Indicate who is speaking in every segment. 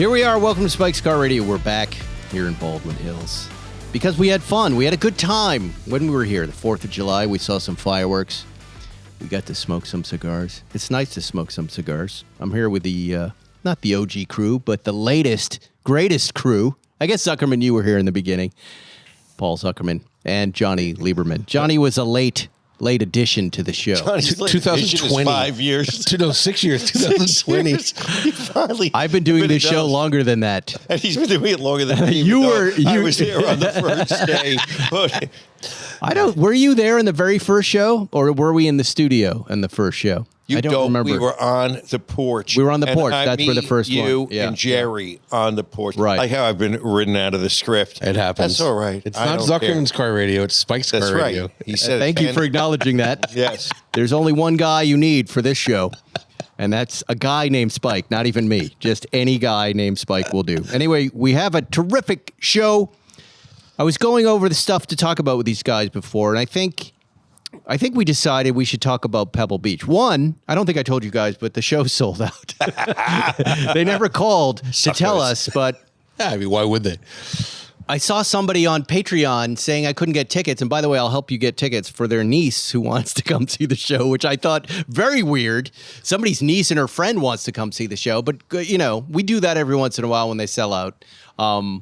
Speaker 1: Here we are. Welcome to Spike's Car Radio. We're back here in Baldwin Hills because we had fun. We had a good time when we were here. The 4th of July, we saw some fireworks. We got to smoke some cigars. It's nice to smoke some cigars. I'm here with the, not the OG crew, but the latest, greatest crew. I guess Zuckerman, you were here in the beginning. Paul Zuckerman and Johnny Lieberman. Johnny was a late addition to the show.
Speaker 2: Johnny's
Speaker 3: 2020.
Speaker 2: 5 years.
Speaker 3: No, 6 years. 2020.
Speaker 1: I've been doing this show longer than that.
Speaker 2: And he's been doing it longer than me. I was there on the first day. But
Speaker 1: Were you there in the very first show, or were we in the studio in the first show? I don't remember.
Speaker 2: We were on the porch.
Speaker 1: We were on the porch. That's where the first one.
Speaker 2: You and Jerry on the porch.
Speaker 1: Right.
Speaker 2: Like how I've been written out of the script.
Speaker 3: It happens.
Speaker 2: That's all right.
Speaker 3: It's not Zuckerman's car radio. It's Spike's car radio.
Speaker 2: Right. He said
Speaker 1: Thank you for acknowledging that.
Speaker 2: Yes.
Speaker 1: There's only one guy you need for this show, and that's a guy named Spike, not even me. Just any guy named Spike will do. Anyway, we have a terrific show. I was going over the stuff to talk about with these guys before, and I think we decided we should talk about Pebble Beach. One, I don't think I told you guys, but the show sold out. They never called to tell us, but
Speaker 3: I mean, why would they?
Speaker 1: I saw somebody on Patreon saying I couldn't get tickets. And by the way, I'll help you get tickets for their niece who wants to come see the show, which I thought very weird. Somebody's niece and her friend wants to come see the show. But, you know, we do that every once in a while when they sell out.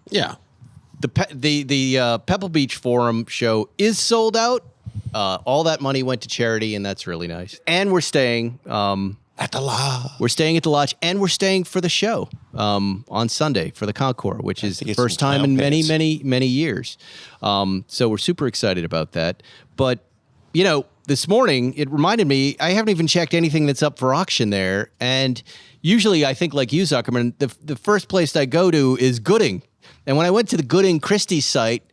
Speaker 3: Yeah.
Speaker 1: The Pebble Beach Forum show is sold out. All that money went to charity, and that's really nice. And we're staying
Speaker 2: at the lodge.
Speaker 1: We're staying at the lodge, and we're staying for the show on Sunday for the Concours, which is the first time in many years. So we're super excited about that. But, you know, this morning, it reminded me, I haven't even checked anything that's up for auction there. And usually, I think like you, Zuckerman, the first place I go to is Gooding. And when I went to the Gooding Christie's site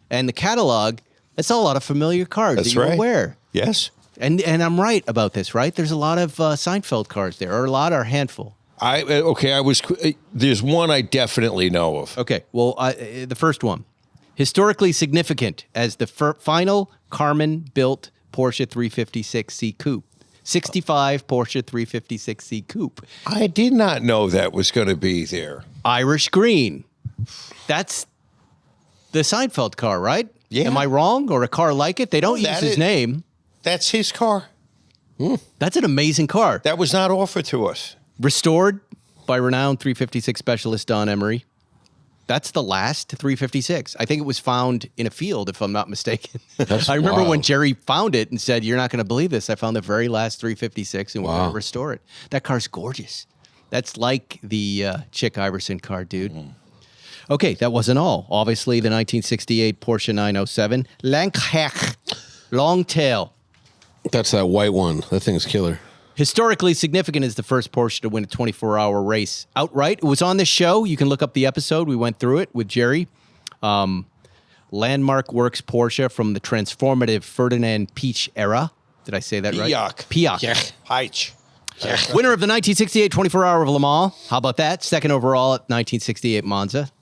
Speaker 1: and the catalog, I saw a lot of familiar cars that you were aware.
Speaker 2: Yes.
Speaker 1: And I'm right about this, right? There's a lot of Seinfeld cars there, or a lot, or a handful.
Speaker 2: There's one I definitely know of.
Speaker 1: Okay, well, the first one. Historically significant as the final Karmann-built Porsche 356C Coupe. 65 Porsche 356C Coupe.
Speaker 2: I did not know that was going to be there.
Speaker 1: Irish green. That's the Seinfeld car, right?
Speaker 2: Yeah.
Speaker 1: Am I wrong? Or a car like it? They don't use his name.
Speaker 2: That's his car.
Speaker 1: That's an amazing car.
Speaker 2: That was not offered to us.
Speaker 1: Restored by renowned 356 specialist Don Emory. That's the last 356. I think it was found in a field, if I'm not mistaken. I remember when Jerry found it and said, "You're not going to believe this. I found the very last 356 and we're going to restore it." That car's gorgeous. That's like the Chick Iverson car, dude. Okay, that wasn't all. Obviously, the 1968 Porsche 907 Langhack, long tail.
Speaker 3: That's that white one. That thing's killer.
Speaker 1: Historically significant is the first Porsche to win a 24-hour race outright. It was on this show. You can look up the episode. We went through it with Jerry. Landmark Works Porsche from the transformative Ferdinand Piëch era. Did I say that right?
Speaker 2: Piëch. Piëch.
Speaker 1: Winner of the 1968 24-hour of Le Mans. How about that? Second overall at 1968 Monza.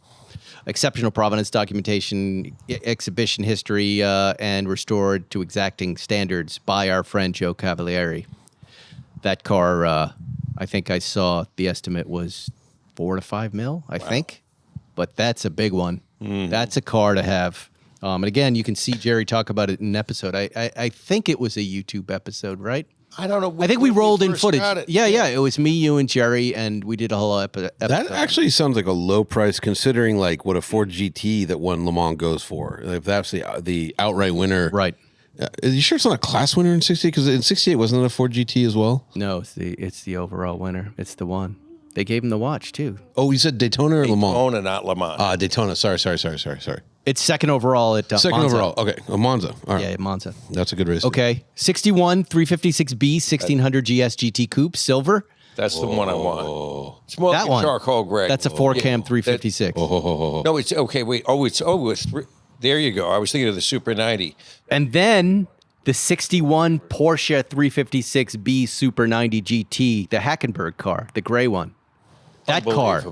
Speaker 1: Exceptional provenance documentation, exhibition history, and restored to exacting standards by our friend Joe Cavalieri. That car, I think I saw the estimate was $4 to $5 million, I think. But that's a big one. That's a car to have. And again, you can see Jerry talk about it in an episode. I think it was a YouTube episode, right?
Speaker 2: I don't know.
Speaker 1: I think we rolled in footage. Yeah. It was me, you, and Jerry, and we did a whole episode.
Speaker 3: That actually sounds like a low price considering like what a Ford GT that won Le Mans goes for. If that's the outright winner.
Speaker 1: Right.
Speaker 3: Are you sure it's not a class winner in 68? Because in 68, wasn't it a Ford GT as well?
Speaker 1: No, it's the overall winner. It's the one. They gave him the watch, too.
Speaker 3: Oh, you said Daytona or Le Mans?
Speaker 2: Daytona, not Le Mans.
Speaker 3: Daytona. Sorry.
Speaker 1: It's second overall at
Speaker 3: Second
Speaker 1: Monza.
Speaker 3: overall. Okay, Monza. All right.
Speaker 1: Yeah, Monza.
Speaker 3: That's a good race.
Speaker 1: Okay. 61 356B 1600 GS GT Coupe, silver.
Speaker 2: That's the one I want. It's more
Speaker 1: That
Speaker 2: like
Speaker 1: one.
Speaker 2: a charcoal gray.
Speaker 1: That's a four-cam 356.
Speaker 2: No, it's okay. Wait. There you go. I was thinking of the Super 90.
Speaker 1: And then the 61 Porsche 356B Super 90 GT, the Hackenberg car, the gray one. That car.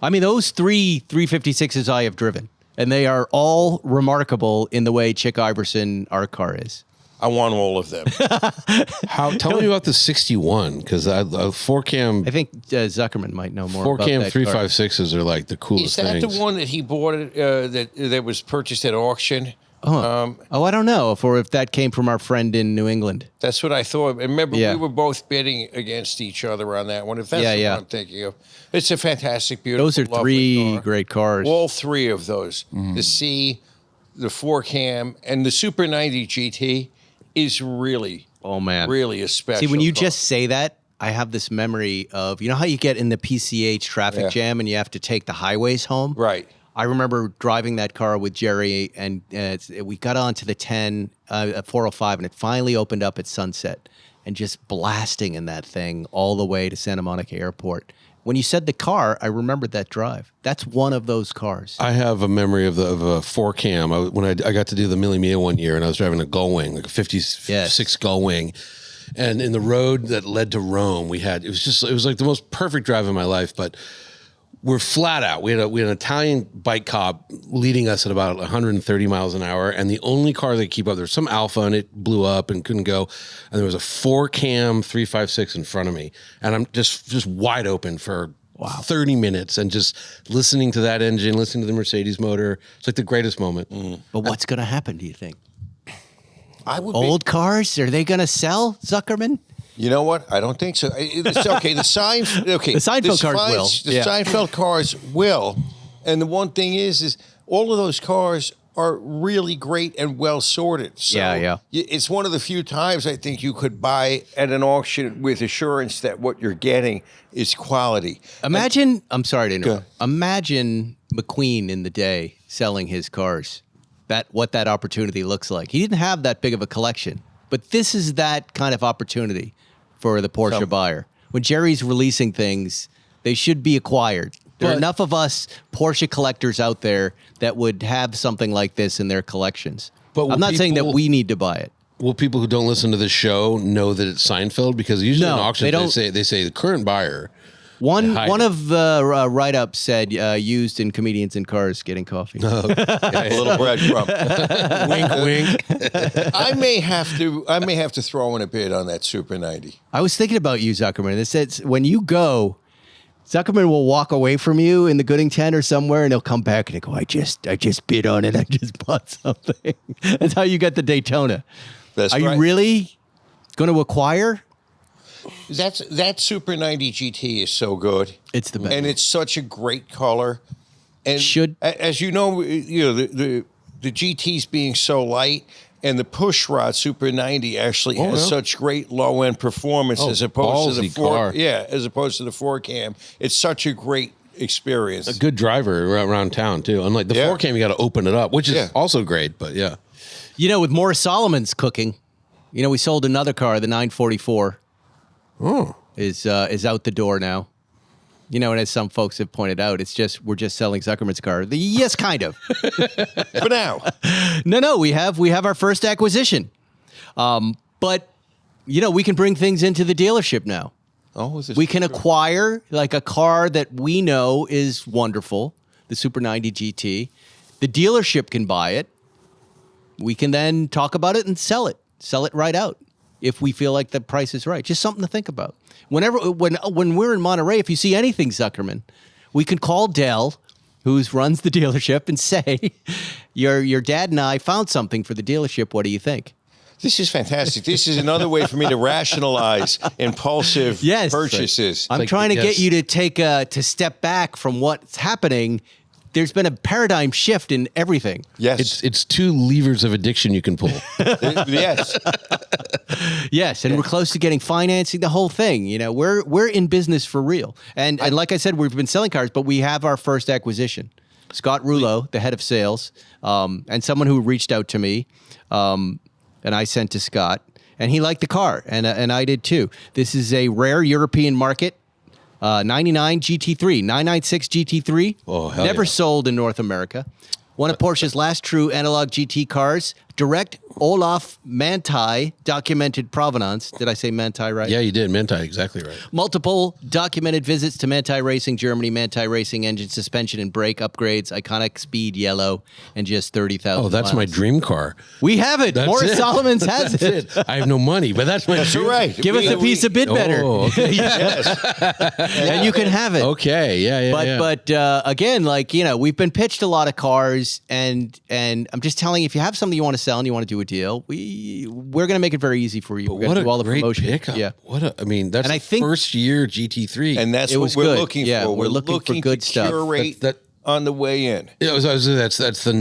Speaker 1: I mean, those three 356s I have driven, and they are all remarkable in the way Chick Iverson, our car is.
Speaker 2: I want all of them.
Speaker 3: Tell me about the 61, because four cam
Speaker 1: I think Zuckerman might know more.
Speaker 3: four
Speaker 1: about
Speaker 3: cam
Speaker 1: that car.
Speaker 3: 356s are like the coolest
Speaker 2: Is that
Speaker 3: things.
Speaker 2: the one that he bought that was purchased at auction?
Speaker 1: I don't know if that came from our friend in New England.
Speaker 2: That's what I thought. And remember,
Speaker 1: Yeah.
Speaker 2: we were both bidding against each other on that one. If that's
Speaker 1: Yeah,
Speaker 2: what I'm thinking of, it's a fantastic, beautiful.
Speaker 1: Those are
Speaker 2: lovely
Speaker 1: three
Speaker 2: car.
Speaker 1: great cars.
Speaker 2: All three of those, the C, the 4Cam, and the Super 90 GT is really,
Speaker 1: Oh man,
Speaker 2: really a special.
Speaker 1: See, when you
Speaker 2: car.
Speaker 1: just say that, I have this memory of, you know how you get in the PCH traffic
Speaker 2: Yeah.
Speaker 1: jam and you have to take the highways home?
Speaker 2: right.
Speaker 1: I remember driving that car with Jerry, and we got onto the 405, and it finally opened up at Sunset, and just blasting in that thing all the way to Santa Monica Airport. When you said the car, I remembered that drive. That's one of those cars.
Speaker 3: I have a memory of a four cam. When I got to do the Mille Miglia one year, and I was driving a Gullwing, like a 56 Gullwing. And in the road that led to Rome, it was like the most perfect drive of my life, but we're flat out. We had an Italian bike cop leading us at about 130 miles an hour, and the only car that could keep up, there was some Alpha and it blew up and couldn't go, and there was a four cam 356 in front of me, and I'm just wide open for 30 minutes and just listening to that engine, listening to the Mercedes motor. It's like the greatest moment.
Speaker 1: But what's going to happen, do you think?
Speaker 2: I would
Speaker 1: Old cars, are they going to sell, Zuckerman?
Speaker 2: You know what? I don't think so. It's okay. The Seinfeld
Speaker 1: cars will.
Speaker 2: The
Speaker 1: Yeah.
Speaker 2: Seinfeld cars will. And the one thing is all of those cars are really great and well sorted. So
Speaker 1: Yeah.
Speaker 2: It's one of the few times I think you could buy at an auction with assurance that what you're getting is quality.
Speaker 1: Imagine, I'm sorry to interrupt. Imagine McQueen in the day selling his cars. What that opportunity looks like. He didn't have that big of a collection, but this is that kind of opportunity for the Porsche buyer. When Jerry's releasing things, they should be acquired. There are enough of us Porsche collectors out there that would have something like this in their collections.
Speaker 3: But
Speaker 1: I'm not saying that we need to buy it.
Speaker 3: Will people who don't listen to this show know that it's Seinfeld? Because usually
Speaker 1: No,
Speaker 3: in auctions
Speaker 1: they don't.
Speaker 3: they say the current buyer.
Speaker 1: One
Speaker 3: hide
Speaker 1: of the write-ups said used in comedians in cars getting coffee.
Speaker 2: A little breadcrumb.
Speaker 3: Wink, wink.
Speaker 2: I may have to throw in a bid on that Super 90.
Speaker 1: I was thinking about you, Zuckerman. It says when you go, Zuckerman will walk away from you in the Gooding tent or somewhere, and he'll come back and he'll go, I just bid on it. I just bought something. That's how you get the Daytona.
Speaker 2: That's
Speaker 1: Are
Speaker 2: right.
Speaker 1: you really going to acquire?
Speaker 2: That Super 90 GT is so good.
Speaker 1: It's the best.
Speaker 2: And it's such a great color. And as you know, the GT's being so light, and the pushrod Super 90 actually has such great low end performance as opposed to the as opposed to the 4Cam. It's such a great experience.
Speaker 3: A good driver around town too. Unlike the 4Cam, you got to open it up, which is also great. But yeah,
Speaker 1: with Morris Solomon's cooking, we sold another car, the 944. Is out the door now. And as some folks have pointed out, we're just selling Zuckerman's car. Yes, kind of.
Speaker 2: For now.
Speaker 1: No, we have our first acquisition. But we can bring things into the dealership now.
Speaker 2: Oh, is this
Speaker 1: we can acquire like a car that we know is wonderful, the Super 90 GT. The dealership can buy it. We can then talk about it and sell it right out. If we feel like the price is right. Just something to think about. When we're in Monterey, if you see anything, Zuckerman, we can call Dell, who runs the dealership, and say, your dad and I found something for the dealership. What do you think?
Speaker 2: This is fantastic. This is another way for me to rationalize impulsive purchases.
Speaker 1: I'm trying to get you to to step back from what's happening. There's been a paradigm shift in everything.
Speaker 2: Yes.
Speaker 3: It's two levers of addiction you can pull.
Speaker 2: Yes.
Speaker 1: Yes, and we're close to getting financing, the whole thing. We're in business for real. And like I said, we've been selling cars, but we have our first acquisition. Scott Rouleau, the head of sales, and someone who reached out to me, and I sent to Scott, and he liked the car, and I did too. This is a rare European market. 99 GT3, 996 GT3.
Speaker 3: Oh, hell
Speaker 1: Never
Speaker 3: yeah.
Speaker 1: sold in North America. One of Porsche's last true analog GT cars. direct Olaf Manthey documented provenance. Did I say Manthey right?
Speaker 3: Yeah, you did. Manthey, exactly right.
Speaker 1: Multiple documented visits to Manthey Racing Germany, Manthey Racing engine suspension and brake upgrades, iconic speed yellow, and just 30,000
Speaker 3: Oh, that's
Speaker 1: miles.
Speaker 3: my dream car.
Speaker 1: We have it.
Speaker 3: That's
Speaker 1: Morris
Speaker 3: it.
Speaker 1: Solomons has
Speaker 3: That's it. I have no money, but that's my dream.
Speaker 2: Right.
Speaker 1: Give us a piece of bid better.
Speaker 3: Oh, okay.
Speaker 2: Yes.
Speaker 1: And you can have it.
Speaker 3: Okay, yeah.
Speaker 1: But again, like, you know, we've been pitched a lot of cars, and I'm just telling you, if you have something you want to sell and you want to do a deal, we're going to make it very easy for you. We're going
Speaker 3: What
Speaker 1: to
Speaker 3: a
Speaker 1: do all the
Speaker 3: great
Speaker 1: promotion.
Speaker 3: pickup.
Speaker 1: Yeah.
Speaker 3: That's
Speaker 1: And
Speaker 3: the
Speaker 1: I think-
Speaker 3: first year GT3.
Speaker 2: And that's
Speaker 1: It
Speaker 2: what
Speaker 1: was
Speaker 2: we're
Speaker 1: good.
Speaker 2: looking
Speaker 1: Yeah,
Speaker 2: for.
Speaker 1: we're looking for good
Speaker 2: to
Speaker 1: stuff.
Speaker 2: curate
Speaker 3: That-
Speaker 2: on the way in.
Speaker 3: Yeah, that's the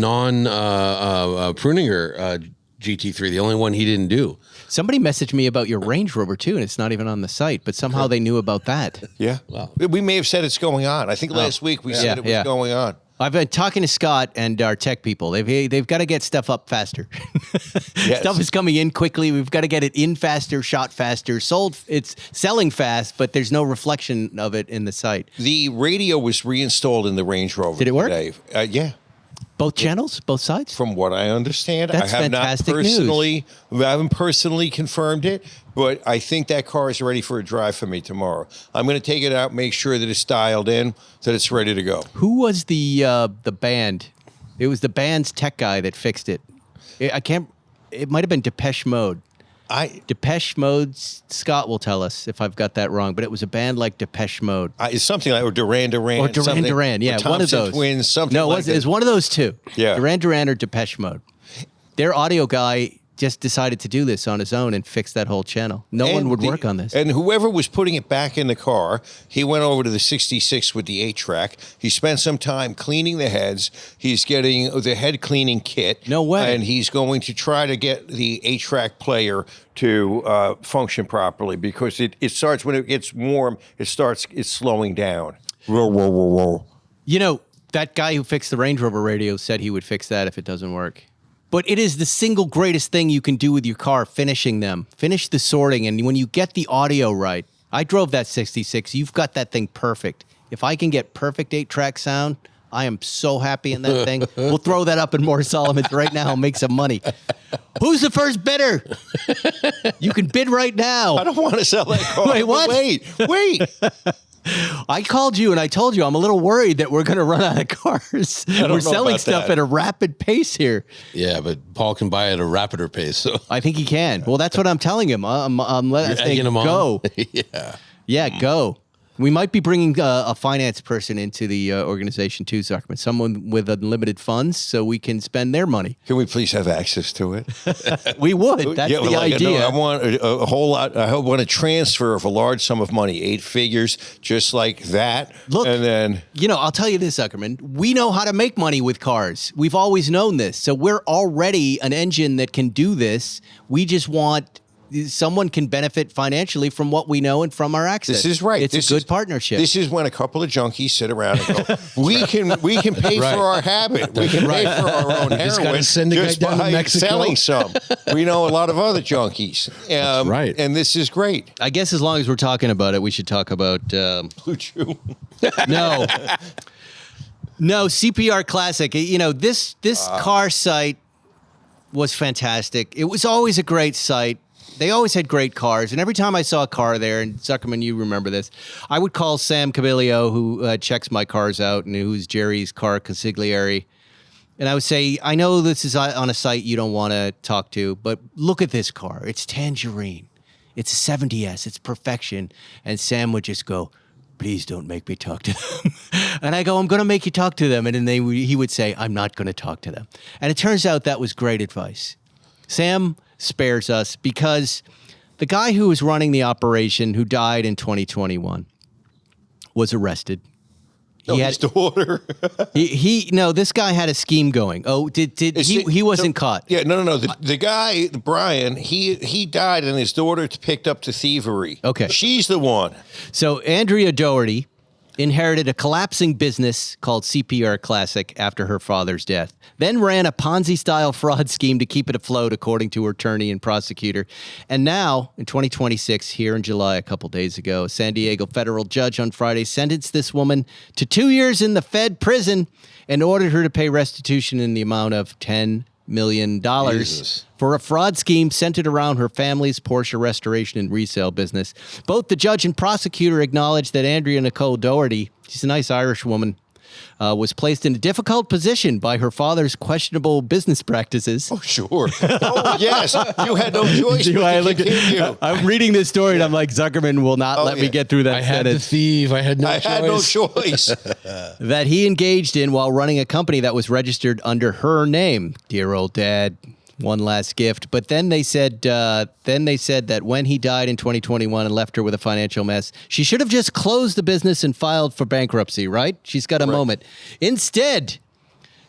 Speaker 3: non-Pruninger GT3, the only one he didn't do.
Speaker 1: Somebody messaged me about your Range Rover too, and it's not even on the site, but somehow they knew about that.
Speaker 2: Yeah.
Speaker 3: Wow.
Speaker 2: We may have said it's going on. I think last week we said it was going on.
Speaker 1: I've been talking to Scott and our tech people. They've got to get stuff up faster.
Speaker 2: Yes.
Speaker 1: Stuff is coming in quickly. We've got to get it in faster, shot faster, sold. It's selling fast, but there's no reflection of it in the site.
Speaker 2: The radio was reinstalled in the Range Rover.
Speaker 1: Did it work?
Speaker 2: Today. Yeah.
Speaker 1: Both channels, both sides.
Speaker 2: From what I understand,
Speaker 1: That's
Speaker 2: I have
Speaker 1: fantastic
Speaker 2: I haven't personally confirmed it, but I think that car is ready for a drive for me tomorrow. I'm going to take it out, make sure that it's dialed in, that it's ready to go.
Speaker 1: Who was the band? It was the band's tech guy that fixed it. It might have been Depeche Mode. Depeche Mode, Scott will tell us if I've got that wrong, but it was a band like Depeche Mode.
Speaker 2: It's something like Duran Duran.
Speaker 1: Or Duran Duran, yeah, one of those.
Speaker 2: Twins, something
Speaker 1: no,
Speaker 2: like that.
Speaker 1: it was one of those two.
Speaker 2: Yeah.
Speaker 1: Duran Duran or Depeche Mode. Their audio guy just decided to do this on his own and fix that whole channel. No one would work on this.
Speaker 2: And whoever was putting it back in the car, he went over to the 66 with the 8-track. He spent some time cleaning the heads. He's getting the head cleaning kit.
Speaker 1: No way.
Speaker 2: And he's going to try to get the 8-track player to function properly, because it starts, when it gets warm, it's slowing down. Whoa, whoa, whoa, whoa.
Speaker 1: You know, that guy who fixed the Range Rover radio said he would fix that if it doesn't work. But it is the single greatest thing you can do with your car, finishing them. Finish the sorting, and when you get the audio right, I drove that 66. You've got that thing perfect. If I can get perfect 8-track sound, I am so happy in that thing. We'll throw that up in Morris Solomons right now and make some money. Who's the first bidder? You can bid right now.
Speaker 2: I don't want to sell that car.
Speaker 1: Wait, what?
Speaker 2: Wait.
Speaker 1: I called you and I told you I'm a little worried that we're going to run out of cars. We're selling
Speaker 2: about
Speaker 1: stuff
Speaker 2: that.
Speaker 1: at a rapid pace here.
Speaker 3: Yeah, but Paul can buy at a rapider pace. So
Speaker 1: I think he can. Well, that's what I'm telling him. I'm
Speaker 3: egging him on?
Speaker 1: go.
Speaker 3: Yeah.
Speaker 1: Yeah, go. We might be bringing a finance person into the organization too, Zuckerman. Someone with unlimited funds, so we can spend their money.
Speaker 2: Can we please have access to it?
Speaker 1: We would. That's the idea.
Speaker 2: I want a whole lot. I want a transfer of a large sum of money, 8 figures, just like that.
Speaker 1: Look,
Speaker 2: and then
Speaker 1: I'll tell you this, Zuckerman. We know how to make money with cars. We've always known this. So we're already an engine that can do this. We just want someone can benefit financially from what we know and from our access.
Speaker 2: this is right.
Speaker 1: It's a good partnership.
Speaker 2: This is when a couple of junkies sit around and go, we can pay for our habit. We can pay for our own
Speaker 3: just gotta
Speaker 2: heroin
Speaker 3: send the guy
Speaker 2: just
Speaker 3: down to
Speaker 2: by
Speaker 3: Mexico.
Speaker 2: selling some. We know a lot of other junkies.
Speaker 3: right.
Speaker 2: And this is great.
Speaker 1: I guess as long as we're talking about it, we should talk about
Speaker 2: Blue Chew.
Speaker 1: No, CPR Classic. This car site was fantastic. It was always a great site. They always had great cars, and every time I saw a car there, and Zuckerman, you remember this, I would call Sam Cabilio, who checks my cars out and who's Jerry's car consigliere, and I would say, I know this is on a site you don't want to talk to, but look at this car. It's tangerine. It's a 70S. It's perfection. And Sam would just go, please don't make me talk to them. And I go, I'm going to make you talk to them. And then he would say, I'm not going to talk to them. And it turns out that was great advice. Sam spares us because the guy who was running the operation, who died in 2021, was arrested.
Speaker 2: His daughter.
Speaker 1: This guy had a scheme going. Oh, he wasn't caught.
Speaker 2: Yeah, no. The guy, Brian, he died, and his daughter picked up the thievery.
Speaker 1: Okay.
Speaker 2: She's the one.
Speaker 1: So Andrea Doherty inherited a collapsing business called CPR Classic after her father's death, then ran a Ponzi-style fraud scheme to keep it afloat, according to her attorney and prosecutor. And now, in 2026, here in July, a couple days ago, a San Diego federal judge on Friday sentenced this woman to 2 years in the Fed prison and ordered her to pay restitution in the amount of $10 million for a fraud scheme centered around her family's Porsche restoration and resale business. Both the judge and prosecutor acknowledged that Andrea Nicole Doherty, she's a nice Irish woman, was placed in a difficult position by her father's questionable business practices.
Speaker 2: Oh, sure. Oh, yes. You had no choice but to continue.
Speaker 1: I'm reading this story, and I'm like, Zuckerman will not let me get through that sentence.
Speaker 3: I had to thieve. I had no choice.
Speaker 1: That he engaged in while running a company that was registered under her name. Dear old dad. One last gift. But then they said that when he died in 2021 and left her with a financial mess, she should have just closed the business and filed for bankruptcy, right? She's got a moment. Instead,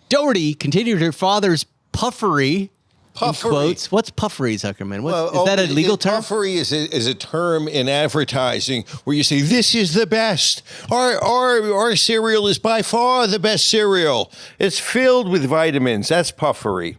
Speaker 1: Doherty continued her father's puffery.
Speaker 2: Puffery.
Speaker 1: Quotes. What's puffery, Zuckerman? Is that a legal term?
Speaker 2: Puffery is a term in advertising where you say, this is the best. Our cereal is by far the best cereal. It's filled with vitamins. That's puffery.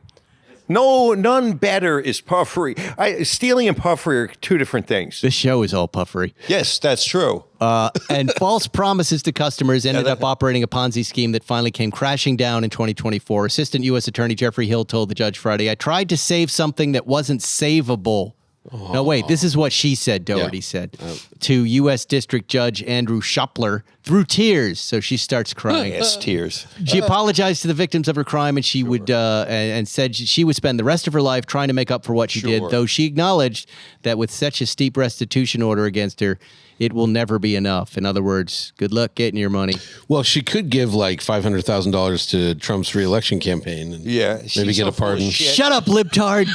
Speaker 2: No, none better is puffery. Stealing and puffery are two different things.
Speaker 1: This show is all puffery.
Speaker 2: Yes, that's true.
Speaker 1: And false promises to customers ended up operating a Ponzi scheme that finally came crashing down in 2024. Assistant U.S. Attorney Jeffrey Hill told the judge Friday, I tried to save something that wasn't savable. Oh. No, wait, this is what she said, Doherty said, to U.S. District Judge Andrew Shopler through tears. So she starts crying.
Speaker 2: Yes, tears.
Speaker 1: She apologized to the victims of her crime, and she would and said she would spend the rest of her life trying to make up for what she did, though she acknowledged that with such a steep restitution order against her, it will never be enough. In other words, good luck getting your money.
Speaker 3: Well, she could give like $500,000 to Trump's re-election campaign. And maybe get a pardon.
Speaker 1: Shut up, libtard.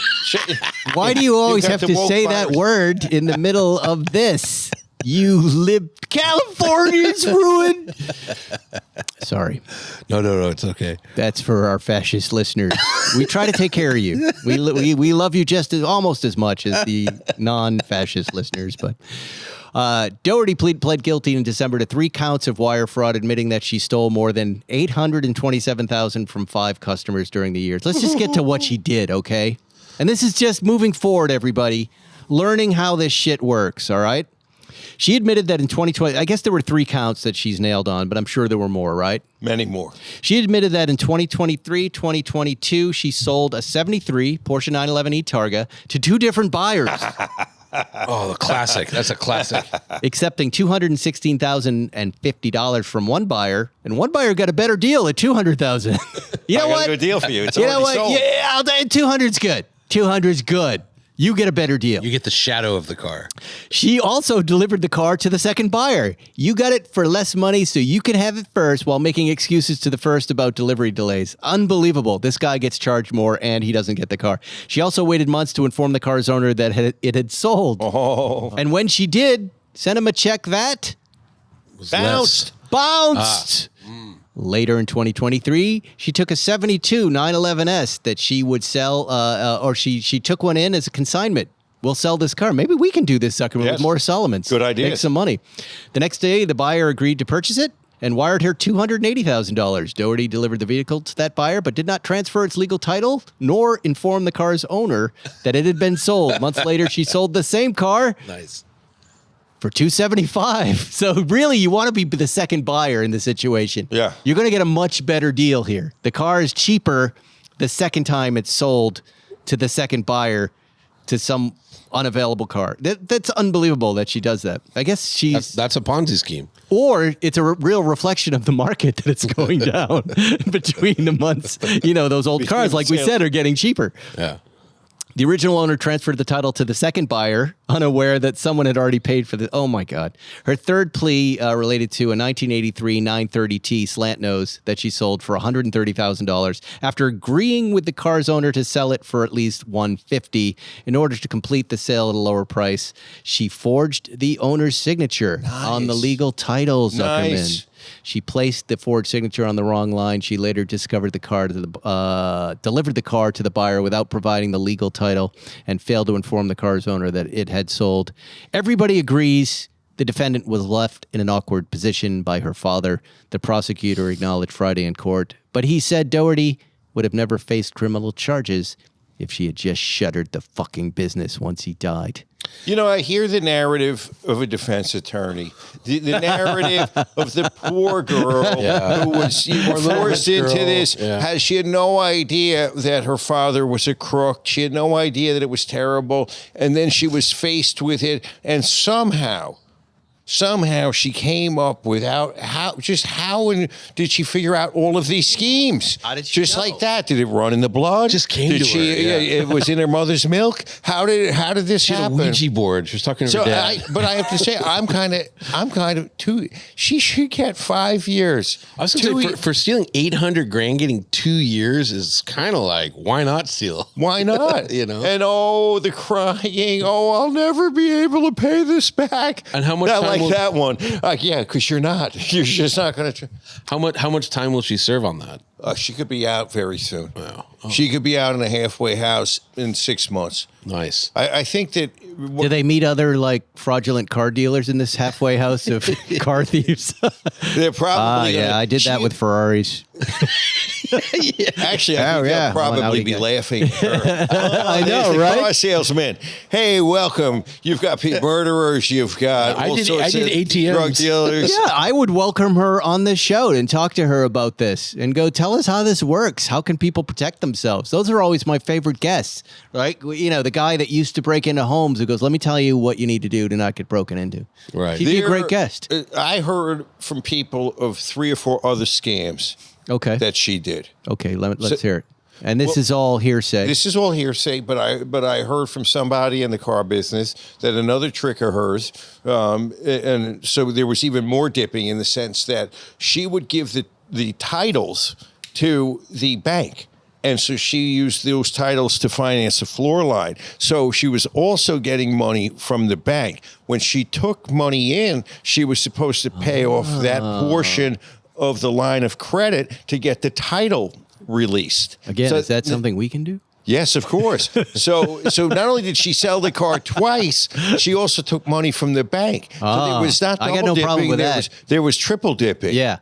Speaker 1: Why do you always have to say that word in the middle of this? You California's ruined. Sorry.
Speaker 3: No, it's okay.
Speaker 1: That's for our fascist listeners. We try to take care of you. We love you almost as much as the non-fascist listeners, but Doherty pled guilty in December to 3 counts of wire fraud, admitting that she stole more than $827,000 from 5 customers during the years. Let's just get to what she did, okay? And this is just moving forward, everybody, learning how this shit works, all right? She admitted that in 2020, I guess there were 3 counts that she's nailed on, but I'm sure there were more, right?
Speaker 2: Many more.
Speaker 1: She admitted that in 2023, 2022, she sold a 73 Porsche 911 e-Targa to 2 different buyers.
Speaker 3: Oh, the classic. That's a classic.
Speaker 1: Accepting $216,050 from one buyer, and one buyer got a better deal at $200,000. You know what?
Speaker 2: A good deal for you. It's already sold.
Speaker 1: Yeah, 200's good. 200's good. You get a better deal.
Speaker 3: You get the shadow of the car.
Speaker 1: She also delivered the car to the second buyer. You got it for less money so you can have it first while making excuses to the first about delivery delays. Unbelievable. This guy gets charged more and he doesn't get the car. She also waited months to inform the car's owner that it had sold. Oh. And when she did, sent him a check that
Speaker 2: bounced.
Speaker 1: Later in 2023, she took a 72 911S that she would sell, or she took one in as a consignment. We'll sell this car. Maybe we can do this, Zuckerman, with more Solomons.
Speaker 2: Good idea.
Speaker 1: Make some money. The next day, the buyer agreed to purchase it and wired her $280,000. Doherty delivered the vehicle to that buyer, but did not transfer its legal title, nor inform the car's owner that it had been sold. Months later, she sold the same car.
Speaker 3: Nice.
Speaker 1: For $275,000. So really, you want to be the second buyer in the situation.
Speaker 2: Yeah.
Speaker 1: You're going to get a much better deal here. The car is cheaper the second time it's sold to the second buyer to some unavailable car. That's unbelievable that she does that. I guess
Speaker 3: that's a Ponzi scheme.
Speaker 1: Or it's a real reflection of the market that it's going down between the months. You know, those old cars, like we said, are getting cheaper.
Speaker 3: Yeah.
Speaker 1: The original owner transferred the title to the second buyer, unaware that someone had already paid for the... Oh, my God. Her third plea related to a 1983 930T slant nose that she sold for $130,000 after agreeing with the car's owner to sell it for at least $150,000. In order to complete the sale at a lower price, she forged the owner's signature on the legal title, Zuckerman. Nice. She placed the forged signature on the wrong line. She later discovered the car delivered the car to the buyer without providing the legal title and failed to inform the car's owner that it had sold. Everybody agrees the defendant was left in an awkward position by her father. The prosecutor acknowledged Friday in court, but he said Doherty would have never faced criminal charges if she had just shuttered the fucking business once he died.
Speaker 2: You know, I hear the narrative of a defense attorney, the narrative of the poor girl who was forced into this. She had no idea that her father was a crook. She had no idea that it was terrible. And then she was faced with it. And somehow she came up with how did she figure out all of these schemes?
Speaker 1: How did she know?
Speaker 2: Like that? Did it run in the blood?
Speaker 3: Just came to her.
Speaker 2: It was in her mother's milk. How did this happen?
Speaker 3: She had a Ouija board. She was talking to her dad.
Speaker 2: But I have to say, I'm kind of too. She should get 5 years.
Speaker 3: I was going to say, for stealing $800,000, getting 2 years is kind of like, why not steal?
Speaker 2: Why not?
Speaker 3: You know.
Speaker 2: And the crying. I'll never be able to pay this back.
Speaker 3: And how much time?
Speaker 2: Like that one. Because you're not. You're just not going to.
Speaker 3: How much time will she serve on that?
Speaker 2: She could be out very soon.
Speaker 3: Wow.
Speaker 2: She could be out in a halfway house in 6 months.
Speaker 3: Nice.
Speaker 2: I think that.
Speaker 1: Do they meet other like fraudulent car dealers in this halfway house of car thieves?
Speaker 2: They're probably.
Speaker 1: I did that with Ferraris.
Speaker 2: Actually, I think they'll probably be laughing at her.
Speaker 1: I know, right?
Speaker 2: Car salesman. Hey, welcome. You've got murderers. You've got all sorts of
Speaker 3: ATMs.
Speaker 2: drug dealers.
Speaker 1: Yeah, I would welcome her on this show and talk to her about this and go, tell us how this works. How can people protect themselves? Those are always my favorite guests, right? You know, the guy that used to break into homes who goes, let me tell you what you need to do to not get broken into.
Speaker 3: Right.
Speaker 1: She'd be a great guest.
Speaker 2: I heard from people of 3 or 4 other scams that she did.
Speaker 1: Okay, let's hear it. And this is all hearsay.
Speaker 2: This is all hearsay, but I heard from somebody in the car business that another trick of hers, and so there was even more dipping in the sense that she would give the titles to the bank. And so she used those titles to finance a floor line. So she was also getting money from the bank. When she took money in, she was supposed to pay off that portion of the line of credit to get the title released.
Speaker 1: Again, is that something we can do?
Speaker 2: Yes, of course. So not only did she sell the car twice, she also took money from the bank. So there was not double
Speaker 1: I got no
Speaker 2: dipping,
Speaker 1: problem with that.
Speaker 2: There was triple dipping.
Speaker 1: Yeah.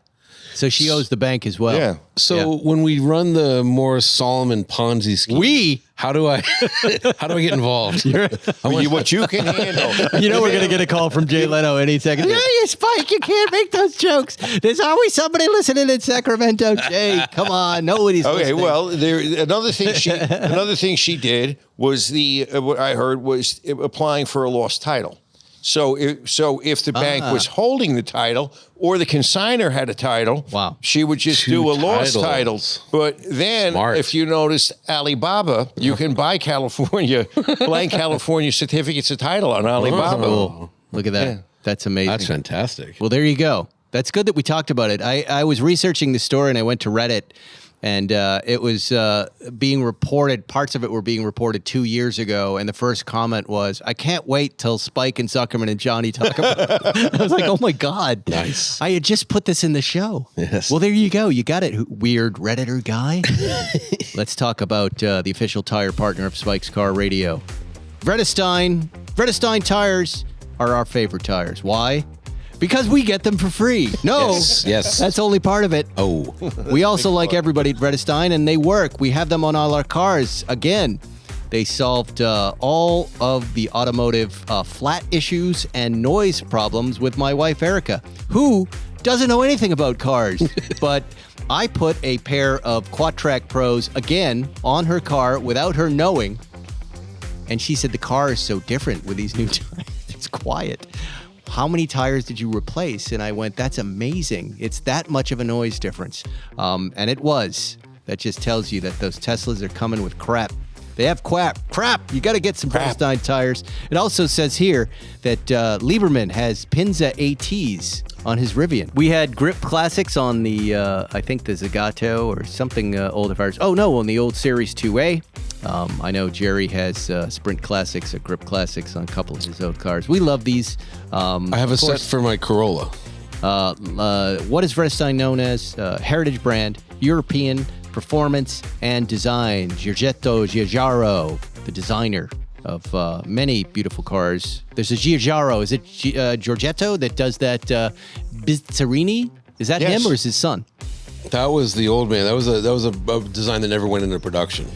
Speaker 1: So she owes the bank as well.
Speaker 2: Yeah.
Speaker 3: So when we run the Morris Solomon Ponzi scheme, how do I get involved?
Speaker 2: What you can handle.
Speaker 1: You know we're going to get a call from Jay Leno any second. Yeah, you Spike, you can't make those jokes. There's always somebody listening in Sacramento. Jay, come on, nobody's listening.
Speaker 2: Okay, well, another thing she did was what I heard was applying for a lost title. So if the bank was holding the title or the consignor had a title, she would just do a lost title. But then, if you notice Alibaba, you can buy blank California certificates of title on Alibaba.
Speaker 1: Cool. Look at that. Yeah. That's amazing.
Speaker 3: That's fantastic.
Speaker 1: Well, there you go. That's good that we talked about it. I was researching the story and I went to Reddit. And it was being reported, parts of it were being reported 2 years ago. And the first comment was, I can't wait till Spike and Zuckerman and Johnny talk about it. I was like, oh my God.
Speaker 3: Nice.
Speaker 1: I had just put this in the show.
Speaker 3: Yes.
Speaker 1: Well, there you go. You got it, weird Redditor guy. Let's talk about the official tire partner of Spike's Car Radio. Vredestein. Vredestein tires are our favorite tires. Why? Because we get them for free. No,
Speaker 3: yes.
Speaker 1: That's only part of it.
Speaker 3: Oh.
Speaker 1: We also like everybody at Vredestein, and they work. We have them on all our cars. Again, they solved all of the automotive flat issues and noise problems with my wife, Erica, who doesn't know anything about cars. But I put a pair of Quad-Track Pros, again, on her car without her knowing. And she said the car is so different with these new tires. It's quiet. How many tires did you replace? And I went, that's amazing. It's that much of a noise difference. And it was. That just tells you that those Teslas are coming with crap. They have crap. You got to get some Vredestein tires. It also says here that Lieberman has Pinza ATs on his Rivian. We had grip classics on the, I think the Zagato or something old of ours. Oh, no, on the old Series 2A. I know Jerry has Sprint Classics or Grip Classics on a couple of his old cars. We love these.
Speaker 3: I have a set for my Corolla.
Speaker 1: What is Vredestein known as? Heritage brand, European performance and design. Giugiaro, the designer of many beautiful cars. There's a Giugiaro. Is it Giorgetto that does that Bizzarrini? Is that him or is his son?
Speaker 3: That was the old man. That was a design that never went into production.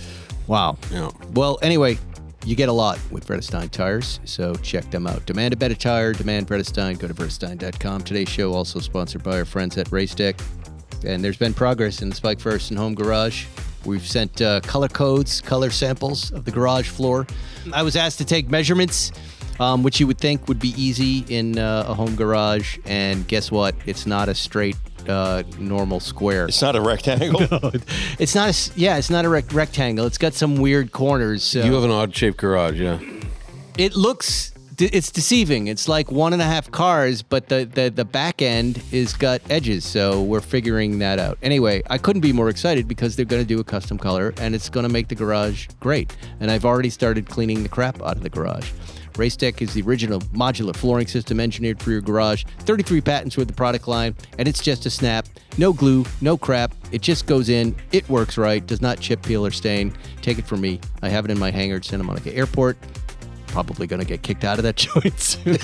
Speaker 1: Wow.
Speaker 3: Yeah.
Speaker 1: Well, anyway, you get a lot with Vredestein tires, so check them out. Demand a better tire, demand Vredestein. Go to Vredestein.com. Today's show also sponsored by our friends at RaceDeck. And there's been progress in the Spike First and Home Garage. We've sent color codes, color samples of the garage floor. I was asked to take measurements, which you would think would be easy in a home garage. And guess what? It's not a straight normal square.
Speaker 2: It's not a rectangle.
Speaker 1: No, it's not a rectangle. It's got some weird corners.
Speaker 3: You have an odd-shaped garage, yeah.
Speaker 1: It's deceiving. It's like 1.5 cars, but the back end is got edges, so we're figuring that out. Anyway, I couldn't be more excited because they're going to do a custom color, and it's going to make the garage great. And I've already started cleaning the crap out of the garage. RaceDeck is the original modular flooring system engineered for your garage. 33 patents with the product line, and it's just a snap. No glue, no crap. It just goes in. It works right. Does not chip, peel, or stain. Take it from me. I have it in my hangar at Santa Monica Airport. Probably going to get kicked out of that joint soon.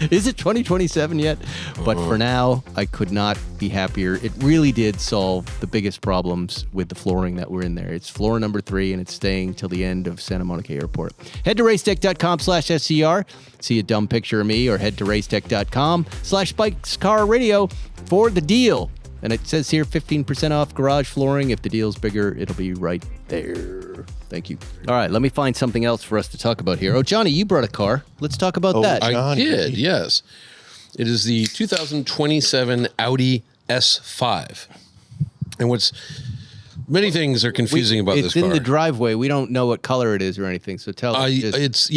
Speaker 1: Is it 2027 yet? But for now, I could not be happier. It really did solve the biggest problems with the flooring that were in there. It's floor number 3, and it's staying till the end of Santa Monica Airport. Head to racedeck.com/SCR. See a dumb picture of me, or head to racedeck.com/SpikesCarRadio for the deal. And it says here 15% off garage flooring. If the deal's bigger, it'll be right there. Thank you. All right, let me find something else for us to talk about here. Oh, Johnny, you brought a car. Let's talk about that.
Speaker 3: I did, yes. It is the 2027 Audi S5. And many things are confusing about this car.
Speaker 1: It's in the driveway. We don't know what color it is or anything. So tell us.
Speaker 3: It's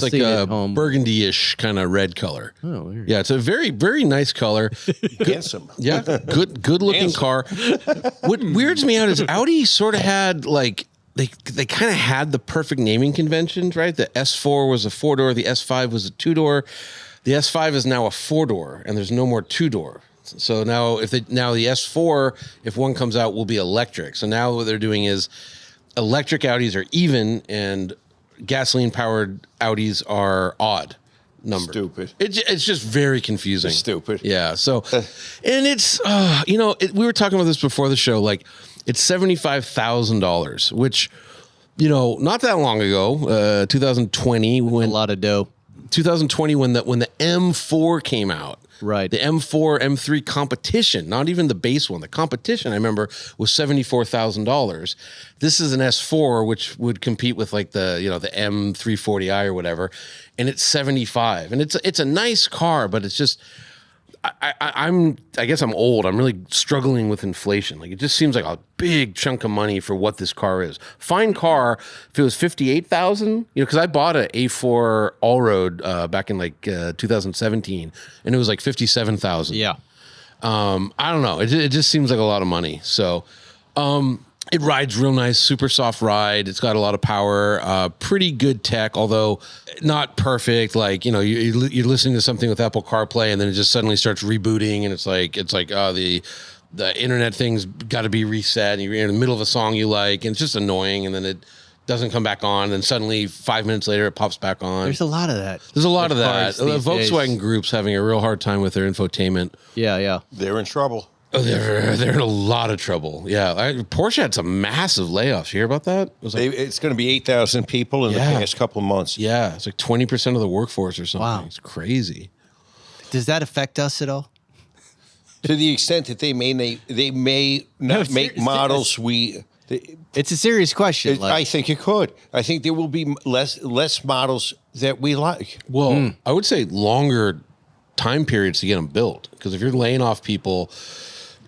Speaker 3: like a burgundy-ish kind of red color. Oh, weird. Yeah, it's a very, very nice color.
Speaker 2: Handsome.
Speaker 3: Yeah, good-looking car. What weirds me out is Audi sort of had like they kind of had the perfect naming conventions, right? The S4 was a 4-door, the S5 was a 2-door. The S5 is now a 4-door, and there's no more 2-door. So now the S4, if one comes out, will be electric. So now what they're doing is electric Audis are even, and gasoline-powered Audis are odd number.
Speaker 2: Stupid.
Speaker 3: It's just very confusing.
Speaker 2: It's stupid.
Speaker 3: Yeah. So, and it's we were talking about this before the show. Like, it's $75,000, which, not that long ago, 2020, when
Speaker 1: a lot of dough.
Speaker 3: 2020 when the M4 came out.
Speaker 1: Right.
Speaker 3: The M4, M3 competition, not even the base one. The competition, I remember, was $74,000. This is an S4, which would compete with like the M340i or whatever, and it's $75,000. And it's a nice car, but it's just, I guess I'm old. I'm really struggling with inflation. Like, it just seems like a big chunk of money for what this car is. Fine car. If it was $58,000, because I bought an A4 all-road back in like 2017, and it was like $57,000.
Speaker 1: Yeah.
Speaker 3: I don't know. It just seems like a lot of money. So, it rides real nice, super soft ride. It's got a lot of power, pretty good tech, although not perfect. Like, you're listening to something with Apple CarPlay, and then it just suddenly starts rebooting, and it's like the internet thing's got to be reset, and you're in the middle of a song you like, and it's just annoying, and then it doesn't come back on, and then suddenly 5 minutes later it pops back on.
Speaker 1: There's a lot of that.
Speaker 3: The Volkswagen Group's having a real hard time with their infotainment.
Speaker 1: Yeah.
Speaker 2: They're in trouble.
Speaker 3: Oh, they're in a lot of trouble. Yeah, Porsche had some massive layoffs. You hear about that?
Speaker 2: It's going to be 8,000 people in the past couple of months.
Speaker 3: Yeah, it's like 20% of the workforce or something.
Speaker 1: Wow.
Speaker 3: It's crazy.
Speaker 1: Does that affect us at all?
Speaker 2: To the extent that they may not make models
Speaker 1: it's a serious question.
Speaker 2: I think it could. I think there will be less models that we like.
Speaker 3: Well, I would say longer time periods to get them built, because if you're laying off people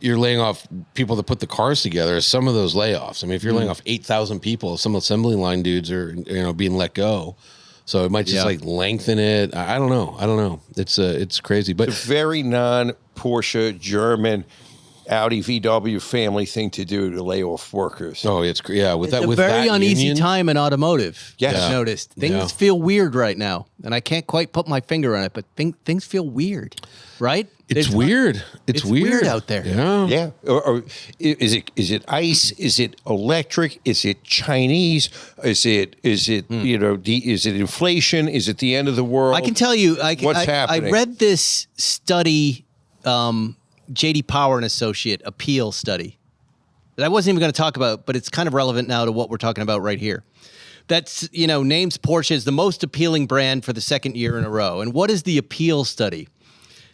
Speaker 3: that put the cars together. Some of those layoffs. I mean, if you're laying off 8,000 people, some assembly line dudes are being let go. So it might just lengthen it. I don't know. It's crazy, but
Speaker 2: it's a very non-Porsche German Audi VW family thing to do to lay off workers.
Speaker 3: Oh, it's with that
Speaker 1: very uneasy
Speaker 3: union
Speaker 1: time in automotive.
Speaker 2: Yes,
Speaker 1: I've noticed things feel weird right now, and I can't quite put my finger on it, but things feel weird, right?
Speaker 3: It's weird. It's weird
Speaker 1: out there.
Speaker 2: Yeah. Or is it ICE? Is it electric? Is it Chinese? Is it is it inflation? Is it the end of the world?
Speaker 1: I can tell you.
Speaker 2: What's happening?
Speaker 1: I read this study, JD Power and Associate appeal study, that I wasn't even going to talk about, but it's kind of relevant now to what we're talking about right here. That's, names Porsche as the most appealing brand for the second year in a row. And what is the appeal study?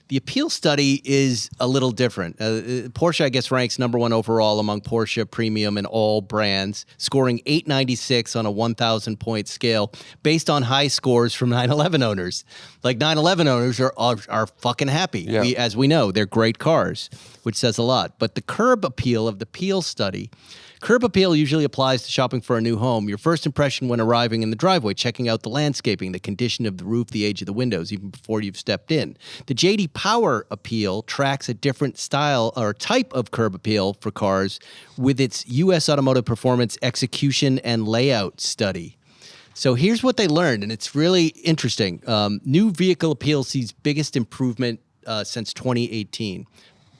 Speaker 1: The appeal study is a little different. Porsche, I guess, ranks number 1 overall among Porsche premium and all brands, scoring 896 on a 1,000-point scale based on high scores from 911 owners. Like 911 owners are fucking happy.
Speaker 2: Yeah.
Speaker 1: As we know, they're great cars, which says a lot. But the curb appeal of the Peel study. Curb appeal usually applies to shopping for a new home. Your first impression when arriving in the driveway, checking out the landscaping, the condition of the roof, the age of the windows, even before you've stepped in. The JD Power appeal tracks a different style or type of curb appeal for cars with its U.S. Automotive Performance Execution and Layout study. So here's what they learned, and it's really interesting. New vehicle appeal sees biggest improvement since 2018.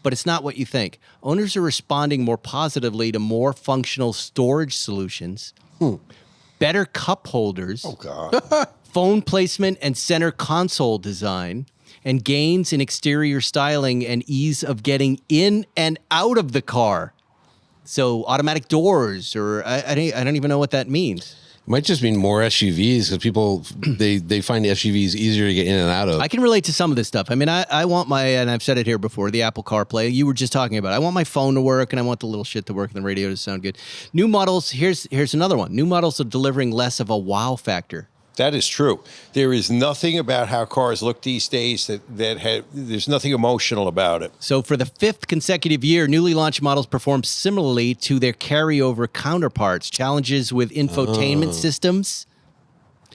Speaker 1: But it's not what you think. Owners are responding more positively to more functional storage solutions, better cup holders, phone placement and center console design, and gains in exterior styling and ease of getting in and out of the car. So automatic doors, or I don't even know what that means.
Speaker 3: Might just mean more SUVs because people they find the SUVs easier to get in and out of.
Speaker 1: I can relate to some of this stuff. I mean, I want and I've said it here before, the Apple CarPlay. You were just talking about it. I want my phone to work, and I want the little shit to work, and the radio to sound good. New models, here's another one. New models are delivering less of a wow factor.
Speaker 2: That is true. There is nothing about how cars look these days there's nothing emotional about it.
Speaker 1: So for the 5th consecutive year, newly launched models perform similarly to their carryover counterparts. Challenges with infotainment systems,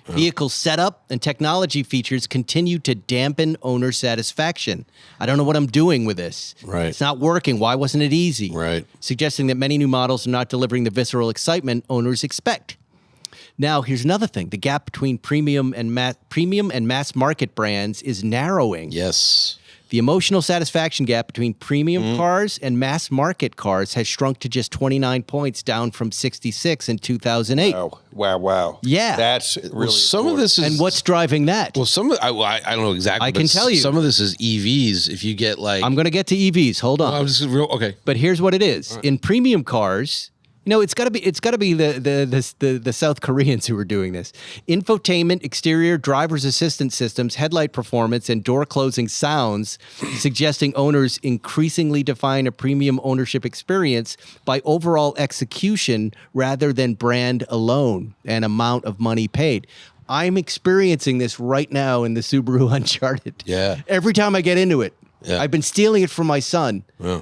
Speaker 1: vehicle setup, and technology features continue to dampen owner satisfaction. I don't know what I'm doing with this.
Speaker 3: Right.
Speaker 1: It's not working. Why wasn't it easy?
Speaker 3: Right.
Speaker 1: Suggesting that many new models are not delivering the visceral excitement owners expect. Now, here's another thing. The gap between premium and mass market brands is narrowing.
Speaker 3: Yes.
Speaker 1: The emotional satisfaction gap between premium cars and mass market cars has shrunk to just 29 points, down from 66 in 2008.
Speaker 2: Wow.
Speaker 1: Yeah.
Speaker 2: That's really
Speaker 3: Well, some of this is...
Speaker 1: And what's driving that?
Speaker 3: Well, I don't know exactly.
Speaker 1: I can tell you.
Speaker 3: Some of this is EVs. If you get like...
Speaker 1: I'm going to get to EVs. Hold on.
Speaker 3: I'm just real... Okay.
Speaker 1: But here's what it is. Right. In premium cars... it's got to be the South Koreans who are doing this. Infotainment, exterior, driver's assistance systems, headlight performance, and door closing sounds, suggesting owners increasingly define a premium ownership experience by overall execution rather than brand alone and amount of money paid. I'm experiencing this right now in the Subaru Uncharted.
Speaker 3: Yeah.
Speaker 1: Every time I get into it,
Speaker 3: yeah.
Speaker 1: I've been stealing it from my son.
Speaker 3: Yeah.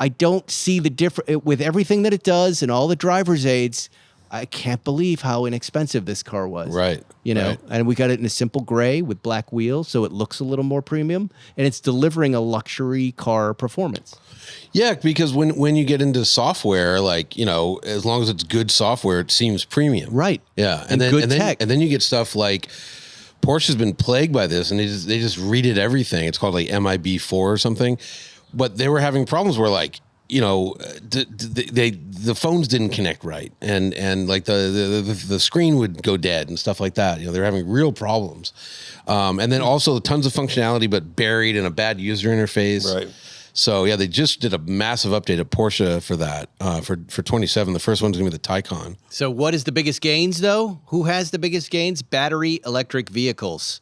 Speaker 1: I don't see the difference with everything that it does and all the driver's aids. I can't believe how inexpensive this car was.
Speaker 3: Right. Right.
Speaker 1: And we got it in a simple gray with black wheels, so it looks a little more premium, and it's delivering a luxury car performance.
Speaker 3: Yeah, because when you get into software, as long as it's good software, it seems premium.
Speaker 1: Right.
Speaker 3: Yeah.
Speaker 1: And good tech.
Speaker 3: And then you get stuff like Porsche's been plagued by this, and they just redid everything. It's called like MIB4 or something. But they were having problems where the phones didn't connect right, and like the screen would go dead and stuff like that. They're having real problems, and then also tons of functionality but buried in a bad user interface.
Speaker 2: Right.
Speaker 3: So yeah, they just did a massive update at Porsche for that for 27. The first one's gonna be the Taycan.
Speaker 1: So what is the biggest gains though? Who has the biggest gains? Battery electric vehicles.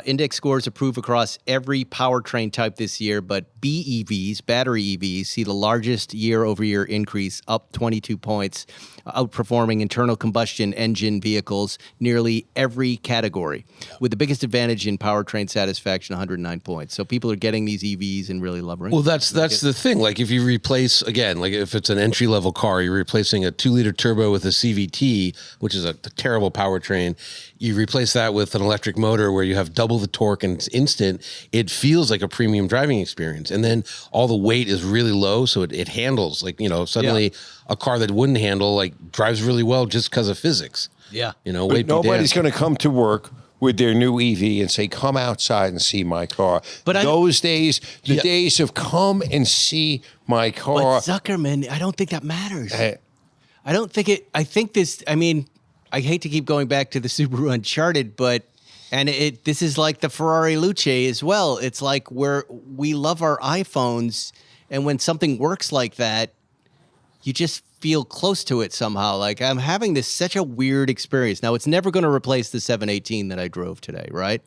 Speaker 1: Index scores approve across every powertrain type this year, but BEVs, battery EVs, see the largest year-over-year increase, up 22 points, outperforming internal combustion engine vehicles nearly every category, with the biggest advantage in powertrain satisfaction, 109 points. So people are getting these EVs and really loving it.
Speaker 3: Well, that's the thing. Like if you replace, again, like if it's an entry-level car, you're replacing a 2-liter turbo with a CVT, which is a terrible powertrain. You replace that with an electric motor where you have double the torque and it's instant. It feels like a premium driving experience. And then all the weight is really low, so it handles suddenly a car that wouldn't handle drives really well just because of physics.
Speaker 1: Yeah.
Speaker 2: But nobody's going to come to work with their new EV and say, come outside and see my car. But days of come and see my car.
Speaker 1: But Zuckerman, I don't think that matters. I don't think it, I think this, I hate to keep going back to the Subaru Uncharted, but this is like the Ferrari Luce as well. It's like we love our iPhones, and when something works like that, you just feel close to it somehow. Like I'm having this such a weird experience. Now it's never going to replace the 718 that I drove today, right?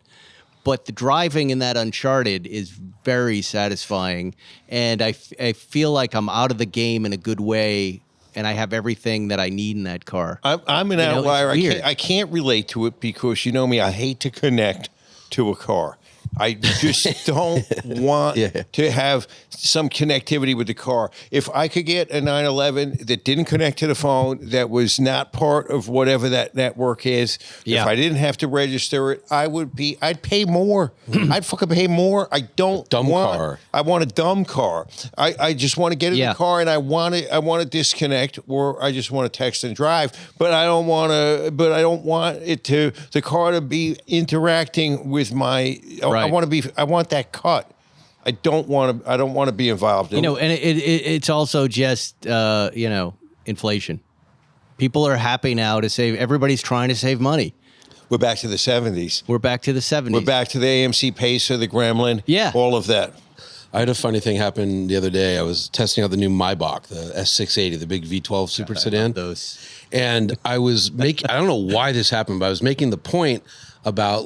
Speaker 1: But the driving in that Uncharted is very satisfying, and I feel like I'm out of the game in a good way, and I have everything that I need in that car.
Speaker 2: I'm an outlier. I can't relate to it because you know me. I hate to connect to a car. I just don't want to have some connectivity with the car. If I could get a 911 that didn't connect to the phone, that was not part of whatever that network is, if I didn't have to register it, I'd pay more. I'd fucking pay more. I don't want I want a dumb car. I just want to get in the car and I want to disconnect, or I just want to text and drive, but I don't want the car to be interacting with my I want that cut. I don't want to be involved in
Speaker 1: and it's also just inflation. People are happy now to save. Everybody's trying to save money.
Speaker 2: We're back to the 70s.
Speaker 1: We're back to the 70s.
Speaker 2: We're back to the AMC Pacer, the Gremlin.
Speaker 1: Yeah.
Speaker 2: All of that.
Speaker 3: I had a funny thing happen the other day. I was testing out the new Maybach, the S680, the big V12 super sedan.
Speaker 1: Those.
Speaker 3: And I was making, I don't know why this happened, but I was making the point about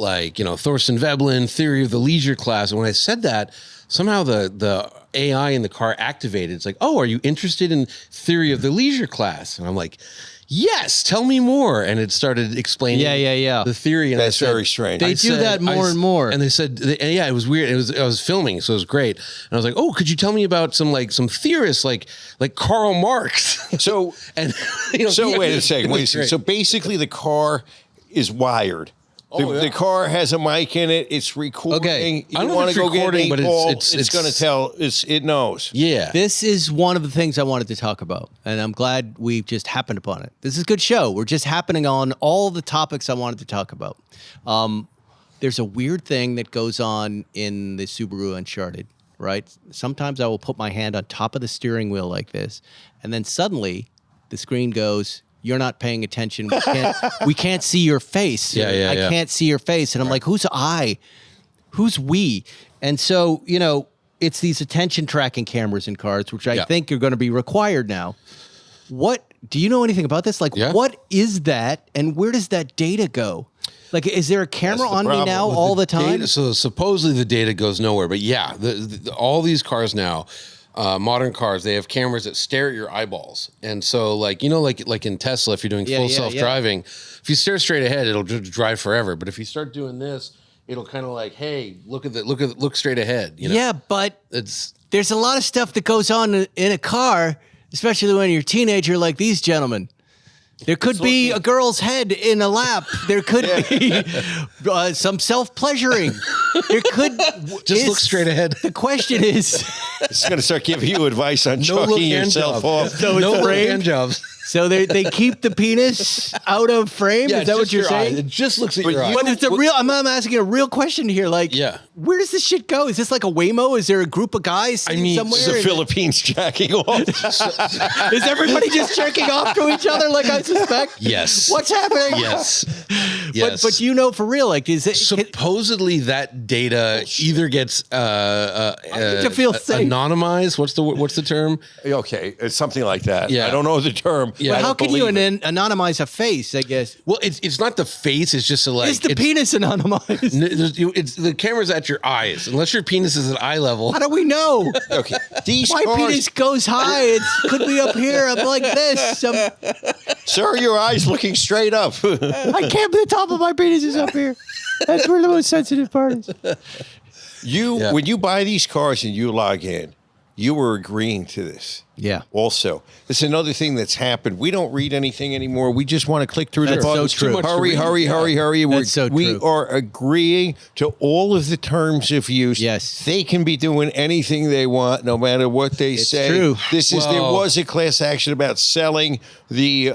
Speaker 3: Thorsten Veblen, theory of the leisure class. And when I said that, somehow the AI in the car activated. It's like, oh, are you interested in theory of the leisure class? And I'm like, yes, tell me more. And it started explaining the theory. And
Speaker 2: that's very strange.
Speaker 1: They do that more and more.
Speaker 3: And they said, it was weird. I was filming, so it was great. And I was like, oh, could you tell me about some theorists like Karl Marx?
Speaker 2: So, wait a second. So basically the car is wired. The car has a mic in it. It's recording.
Speaker 3: Okay.
Speaker 2: I don't know if it's recording, but it's going to tell. It knows.
Speaker 3: Yeah.
Speaker 1: This is one of the things I wanted to talk about, and I'm glad we just happened upon it. This is a good show. We're just happening on all the topics I wanted to talk about. There's a weird thing that goes on in the Subaru Uncharted, right? Sometimes I will put my hand on top of the steering wheel like this, and then suddenly the screen goes, you're not paying attention. We can't see your face. I can't see your face. And I'm like, who's I? Who's we? And so, it's these attention tracking cameras in cars, which I think are going to be required now. Do you know anything about this? What is that? And where does that data go? Is there a camera on me now all the time?
Speaker 3: So supposedly the data goes nowhere. But all these cars now, modern cars, they have cameras that stare at your eyeballs. And so like in Tesla, if you're doing full self-driving, if you stare straight ahead, it'll just drive forever. But if you start doing this, it'll kind of hey, look straight ahead.
Speaker 1: Yeah, but there's a lot of stuff that goes on in a car, especially when you're a teenager like these gentlemen. There could be a girl's head in a lap. There could be some self-pleasuring. There could...
Speaker 3: Just look straight ahead.
Speaker 1: The question is...
Speaker 2: It's going to start giving you advice on chucking yourself off.
Speaker 1: So
Speaker 3: no hand jobs.
Speaker 1: So they keep the penis out of frame? Is that what you're saying?
Speaker 3: It just looks at your eye.
Speaker 1: But it's I'm asking a real question here. Where does this shit go? Is this like a Waymo? Is there a group of guys somewhere?
Speaker 2: It's the Philippines jacking off.
Speaker 1: Is everybody just jerking off to each other like I suspect?
Speaker 3: Yes.
Speaker 1: What's happening?
Speaker 3: Yes.
Speaker 1: But for real, is it...
Speaker 3: Supposedly that data either gets
Speaker 1: I need to feel safe.
Speaker 3: Anonymized. What's the term?
Speaker 2: Okay, it's something like that.
Speaker 3: Yeah.
Speaker 2: I don't know the term.
Speaker 3: Yeah.
Speaker 1: But how can you anonymize a face, I guess?
Speaker 3: Well, it's not the face. It's just
Speaker 1: Is the penis anonymized?
Speaker 3: It's the camera's at your eyes. Unless your penis is at eye level.
Speaker 1: How do we know?
Speaker 2: Okay.
Speaker 1: My penis goes high. It could be up here. I'm like this.
Speaker 2: Sir, your eyes looking straight up.
Speaker 1: I can't be the top of my penis is up here. That's where the most sensitive part is.
Speaker 2: When you buy these cars and you log in, you were agreeing to this.
Speaker 1: Yeah.
Speaker 2: Also, it's another thing that's happened. We don't read anything anymore. We just want to click through the buttons.
Speaker 1: So true.
Speaker 2: Hurry.
Speaker 1: That's so true.
Speaker 2: We are agreeing to all of the terms of use.
Speaker 1: Yes.
Speaker 2: They can be doing anything they want, no matter what they say.
Speaker 1: True.
Speaker 2: There was a class action about selling the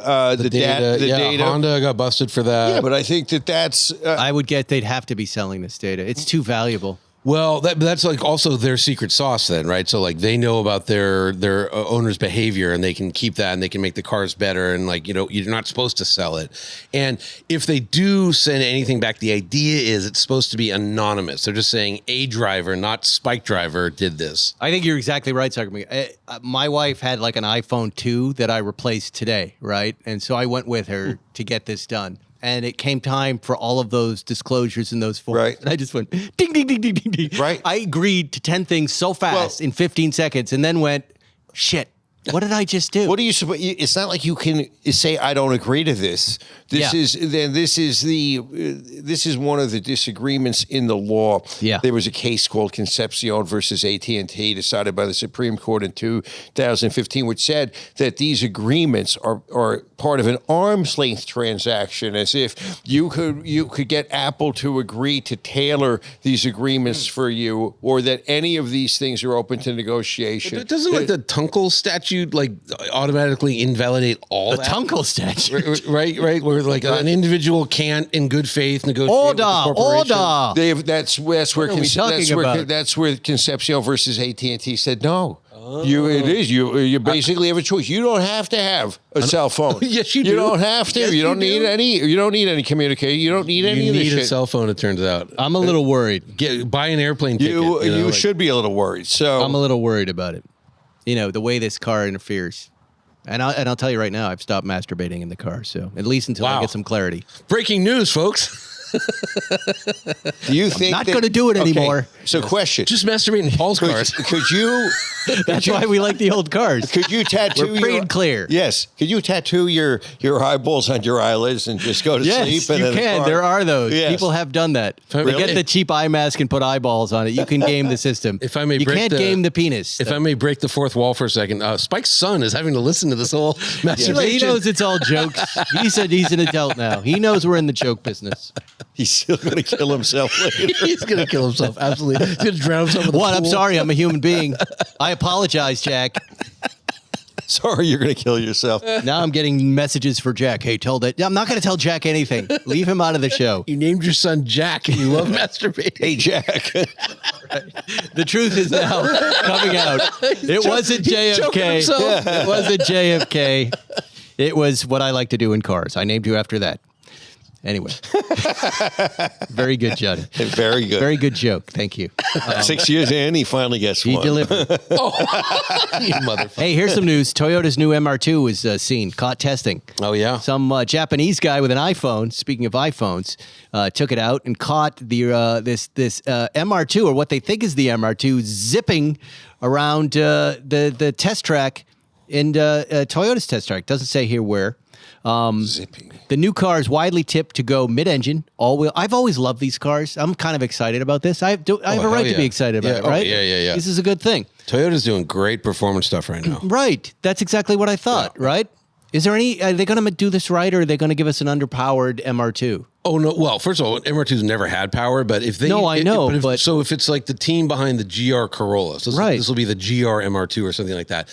Speaker 2: data.
Speaker 3: Honda got busted for that.
Speaker 2: Yeah, but I think that's...
Speaker 1: I would get they'd have to be selling this data. It's too valuable.
Speaker 3: Well, that's like also their secret sauce then, right? So like they know about their owner's behavior and they can keep that and they can make the cars better and like, you're not supposed to sell it. And if they do send anything back, the idea is it's supposed to be anonymous. They're just saying a driver, not Spike driver, did this.
Speaker 1: I think you're exactly right, Zuckerman. My wife had like an iPhone 2 that I replaced today, right? And so I went with her to get this done. And it came time for all of those disclosures in those forms. Right. And I just went, ding, ding, ding, ding, ding, ding.
Speaker 2: Right.
Speaker 1: I agreed to 10 things so fast in 15 seconds and then went, shit, what did I just do?
Speaker 2: What do you suppose? It's not like you can say, I don't agree to this. This is one of the disagreements in the law.
Speaker 1: Yeah.
Speaker 2: There was a case called Concepcion versus AT&T decided by the Supreme Court in 2015, which said that these agreements are part of an arm's length transaction, as if you could get Apple to agree to tailor these agreements for you, or that any of these things are open to negotiation.
Speaker 3: But doesn't like the Tunkel statute like automatically invalidate all
Speaker 1: the
Speaker 3: that?
Speaker 1: Tunkel statute,
Speaker 3: right, where like an individual can't, in good faith, negotiate with the corporation.
Speaker 2: That's where Concepcion versus AT&T said no. You basically have a choice. You don't have to have a cell phone.
Speaker 3: Yes, you do.
Speaker 2: You don't have to.
Speaker 3: Yes,
Speaker 2: you don't need any. You don't need any communication. You don't need any of this shit.
Speaker 3: You need a cell phone, it turns out.
Speaker 1: I'm a little worried.
Speaker 3: Buy an airplane ticket.
Speaker 2: You should be a little worried. So
Speaker 1: I'm a little worried about it. The way this car interferes. And I'll tell you right now, I've stopped masturbating in the car. So at least until I get some clarity.
Speaker 3: Breaking news, folks.
Speaker 2: Do you think
Speaker 1: I'm not going to do it anymore?
Speaker 2: Okay. So, question:
Speaker 3: just masturbate in Paul's cars.
Speaker 2: Could you?
Speaker 1: That's why we like the old cars.
Speaker 2: Could you tattoo?
Speaker 1: We're free and clear.
Speaker 2: Yes. Could you tattoo your eyeballs on your eyelids and just go to sleep?
Speaker 1: Yes, you can. There are those. Yes. People have done that. They get the cheap eye mask and put eyeballs on it. You can game the system.
Speaker 3: If I may,
Speaker 1: you can't game the penis.
Speaker 3: If I may break the fourth wall for a second, Spike's son is having to listen to this whole masturbation.
Speaker 1: He knows it's all jokes. He said he's an adult now. He knows we're in the joke business.
Speaker 2: He's still going to kill himself later.
Speaker 3: He's going to kill himself. Absolutely. He's going to drown himself in the pool.
Speaker 1: I'm sorry. I'm a human being. I apologize, Jack.
Speaker 2: Sorry, you're going to kill yourself.
Speaker 1: Now I'm getting messages for Jack. Hey, tell that. I'm not going to tell Jack anything. Leave him out of the show.
Speaker 3: You named your son Jack and you love masturbating.
Speaker 2: Hey, Jack.
Speaker 1: The truth is now coming out. It wasn't JFK. It wasn't JFK. It was what I like to do in cars. I named you after that. Anyway, very good, Judd.
Speaker 2: Very good.
Speaker 1: Very good joke. Thank you.
Speaker 2: 6 years in, he finally gets one.
Speaker 1: He delivered.
Speaker 3: You motherfucker.
Speaker 1: Hey, here's some news. Toyota's new MR2 was seen, caught testing.
Speaker 3: Oh, yeah.
Speaker 1: Some Japanese guy with an iPhone, speaking of iPhones, took it out and caught the this MR2, or what they think is the MR2, zipping around the test track in Toyota's test track. Doesn't say here where.
Speaker 2: Zipping.
Speaker 1: The new car is widely tipped to go mid-engine, all-wheel. I've always loved these cars. I'm kind of excited about this. I have a right to be excited about it, right?
Speaker 3: Yeah.
Speaker 1: This is a good thing.
Speaker 3: Toyota's doing great performance stuff right now.
Speaker 1: Right. That's exactly what I thought, right? Is there any, are they going to do this right, or are they going to give us an underpowered MR2?
Speaker 3: Oh, no. Well, first of all, MR2's never had power, but if they...
Speaker 1: No, I know,
Speaker 3: but so if it's like the team behind the GR Corolla, so this will be the GR MR2 or something like that.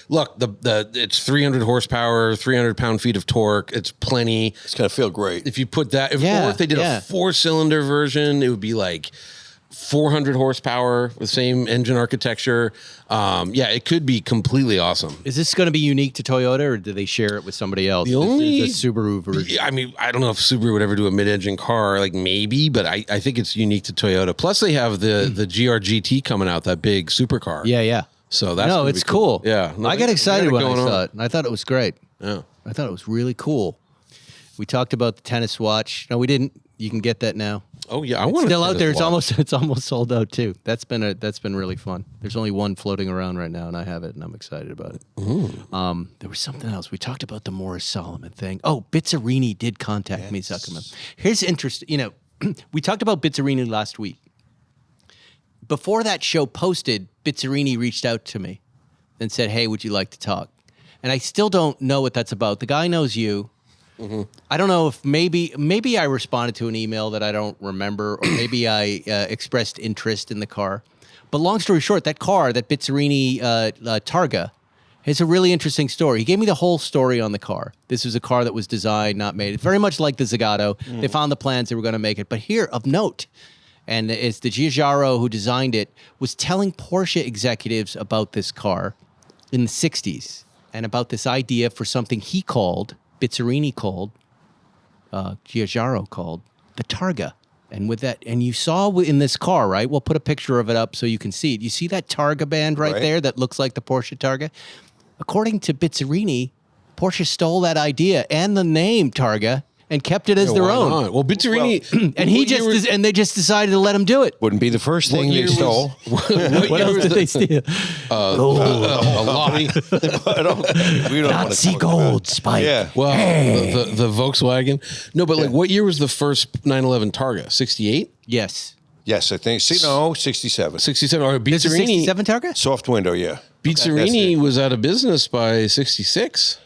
Speaker 3: Look, it's 300 horsepower, 300 pound-feet of torque. It's plenty.
Speaker 2: It's going to feel great.
Speaker 3: If you put that, or if they did a 4-cylinder version, it would be like 400 horsepower with same engine architecture. It could be completely awesome.
Speaker 1: Is this going to be unique to Toyota, or do they share it with somebody else?
Speaker 3: The only
Speaker 1: Subaru version.
Speaker 3: I mean, I don't know if Subaru would ever do a mid-engine car, like maybe, but I think it's unique to Toyota. Plus, they have the GR GT coming out, that big supercar.
Speaker 1: Yeah.
Speaker 3: So that's
Speaker 1: it's cool.
Speaker 3: Yeah,
Speaker 1: I got excited when I saw it. I thought it was great.
Speaker 3: Yeah,
Speaker 1: I thought it was really cool. We talked about the tennis watch. No, we didn't. You can get that now.
Speaker 3: Oh yeah, I want
Speaker 1: still out there. It's almost sold out too. That's been really fun. There's only one floating around right now, and I have it, and I'm excited about it. There was something else. We talked about the Morris Solomon thing. Oh, Bizzarrini did contact me, Zuckerman. Here's interesting. We talked about Bizzarrini last week. Before that show posted, Bizzarrini reached out to me and said, hey, would you like to talk? And I still don't know what that's about. The guy knows you. Mm-hmm. I don't know if maybe I responded to an email that I don't remember, or maybe I expressed interest in the car. But long story short, that car, that Bizzarrini Targa, has a really interesting story. He gave me the whole story on the car. This was a car that was designed, not made. Very much like the Zagato. They found the plans, they were going to make it. But here, of note, And it's the Giugiaro who designed it, was telling Porsche executives about this car in the 60s and about this idea for something he called, Bizzarrini called, Giugiaro called, the Targa. And with that, and you saw in this car, right? We'll put a picture of it up so you can see it. You see that Targa band right there that looks like the Porsche Targa? According to Bizzarrini, Porsche stole that idea and the name Targa and kept it as their own.
Speaker 3: Not? Well, Bizzarrini,
Speaker 1: and they just decided to let him do it.
Speaker 2: Wouldn't be the first thing they stole.
Speaker 1: What else did they steal? Gold.
Speaker 3: A lot.
Speaker 2: We don't
Speaker 1: Nazi gold spike.
Speaker 2: Yeah.
Speaker 3: Well, the Volkswagen. No, but like, what year was the first 911 Targa? 68?
Speaker 1: Yes.
Speaker 2: Yes, I think. 67.
Speaker 3: 67. Or
Speaker 1: There's a
Speaker 3: Bizzarrini.
Speaker 1: 67 Targa?
Speaker 2: Soft window, yeah.
Speaker 3: Bizzarrini was out of business by 66.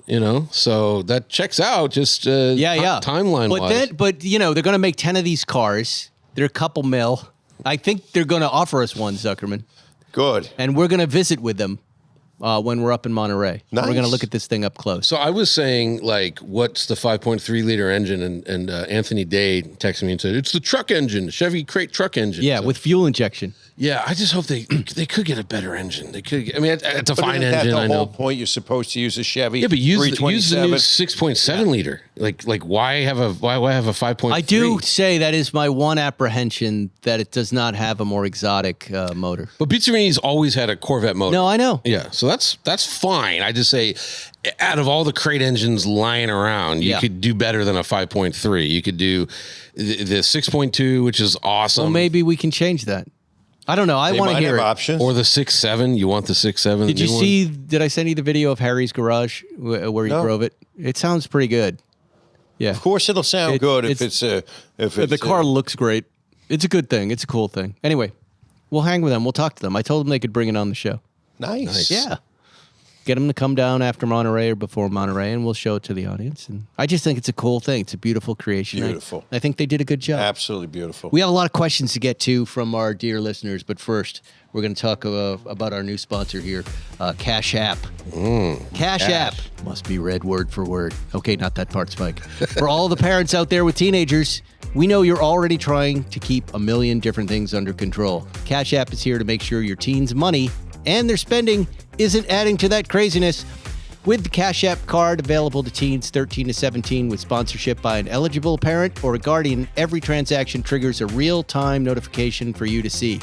Speaker 3: You know, so that checks out just timeline wise.
Speaker 1: But you know, they're going to make 10 of these cars. They're a couple mil. I think they're going to offer us one, Zuckerman.
Speaker 2: Good.
Speaker 1: And we're going to visit with them when we're up in Monterey.
Speaker 2: Nice.
Speaker 1: We're going to look at this thing up close.
Speaker 3: So I was saying, like, what's the 5.3 liter engine? And Anthony Day texted me and said, it's the truck engine, Chevy crate truck engine.
Speaker 1: Yeah,
Speaker 3: so,
Speaker 1: with fuel injection.
Speaker 3: Yeah, I just hope they could get a better engine. They could. I mean, it's a
Speaker 2: But
Speaker 3: fine
Speaker 2: isn't that
Speaker 3: engine.
Speaker 2: the
Speaker 3: I know.
Speaker 2: whole point. You're supposed to use a Chevy.
Speaker 3: Yeah, but use the new
Speaker 2: 327.
Speaker 3: 6.7 liter. Like why have a 5.3?
Speaker 1: I do say that is my one apprehension, that it does not have a more exotic motor.
Speaker 3: But Bizzarini's always had a Corvette motor.
Speaker 1: No, I know.
Speaker 3: Yeah, so that's fine. I just say, out of all the crate engines lying around, you could do better than a 5.3. You could do the 6.2, which is awesome.
Speaker 1: Well, maybe we can change that. I don't know. I want to hear it.
Speaker 2: Options.
Speaker 3: Or the 6.7. You want the 6.7?
Speaker 1: Did you see? Did I send you the video of Harry's garage where he drove it? It sounds pretty good. Yeah.
Speaker 2: Of course, it'll sound good if the
Speaker 1: car looks great. It's a good thing. It's a cool thing. Anyway, we'll hang with them. We'll talk to them. I told them they could bring it on the show.
Speaker 2: Nice.
Speaker 1: Yeah. Get them to come down after Monterey or before Monterey, and we'll show it to the audience. And I just think it's a cool thing. It's a beautiful creation.
Speaker 2: Beautiful.
Speaker 1: I think they did a good job.
Speaker 2: Absolutely beautiful.
Speaker 1: We have a lot of questions to get to from our dear listeners, but first, we're going to talk about our new sponsor here, Cash App. Cash App must be read word for word. Okay, not that part, Spike. For all the parents out there with teenagers, we know you're already trying to keep a million different things under control. Cash App is here to make sure your teens' money and their spending isn't adding to that craziness. With the Cash App card available to teens 13 to 17 with sponsorship by an eligible parent or a guardian, every transaction triggers a real-time notification for you to see,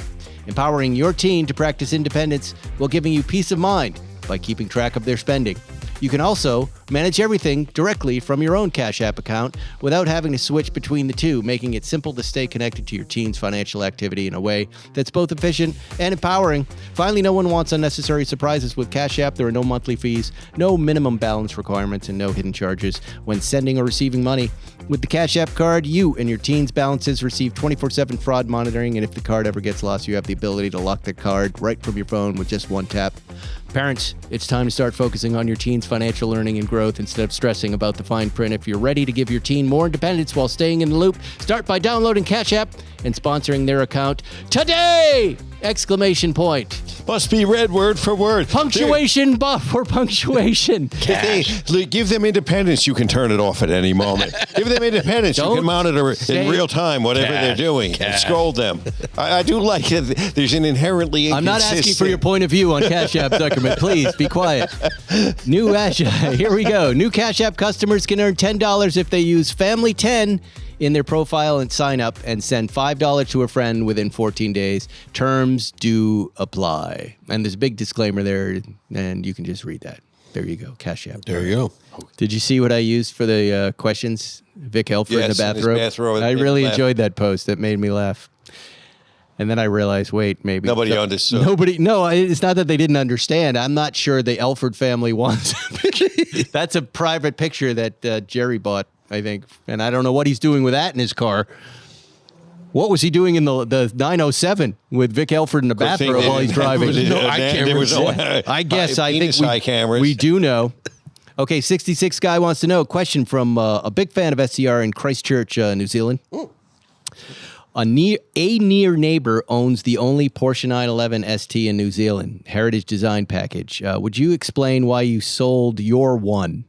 Speaker 1: empowering your teen to practice independence while giving you peace of mind by keeping track of their spending. You can also manage everything directly from your own Cash App account without having to switch between the two, making it simple to stay connected to your teen's financial activity in a way that's both efficient and empowering. Finally, no one wants unnecessary surprises with Cash App. There are no monthly fees, no minimum balance requirements, and no hidden charges when sending or receiving money. With the Cash App card, you and your teen's balances receive 24/7 fraud monitoring, and if the card ever gets lost, you have the ability to lock the card right from your phone with just one tap. Parents, it's time to start focusing on your teen's financial learning and growth instead of stressing about the fine print. If you're ready to give your teen more independence while staying in the loop, start by downloading Cash App and sponsoring their account today! Exclamation point.
Speaker 2: Must be read word for word.
Speaker 1: Punctuation buff for punctuation.
Speaker 2: Give them independence. You can turn it off at any moment. Give them independence. You can monitor in real time whatever they're doing and scold them. I do like it. There's an inherently inconsistent...
Speaker 1: I'm not asking for your point of view on Cash App, Zuckerman. Please be quiet. Here we go. New Cash App customers can earn $10 if they use Family10 in their profile and sign up and send $5 to a friend within 14 days. Terms do apply. And there's a big disclaimer there, and you can just read that. There you go, Cash App.
Speaker 3: There you go.
Speaker 1: Did you see what I used for the questions? Vic Helford in the bathrobe. I really enjoyed that post. That made me laugh. And then I realized, wait, maybe
Speaker 2: nobody understood.
Speaker 1: No, it's not that they didn't understand. I'm not sure the Elford family wants. That's a private picture that Jerry bought, I think. And I don't know what he's doing with that in his car. What was he doing in the 907 with Vic Elford in the bathroom while he's driving? I think we do know. Okay, 66 guy wants to know. Question from a big fan of SCR in Christchurch, New Zealand. A near neighbor owns the only Porsche 911 ST in New Zealand, Heritage Design Package. Would you explain why you sold your one?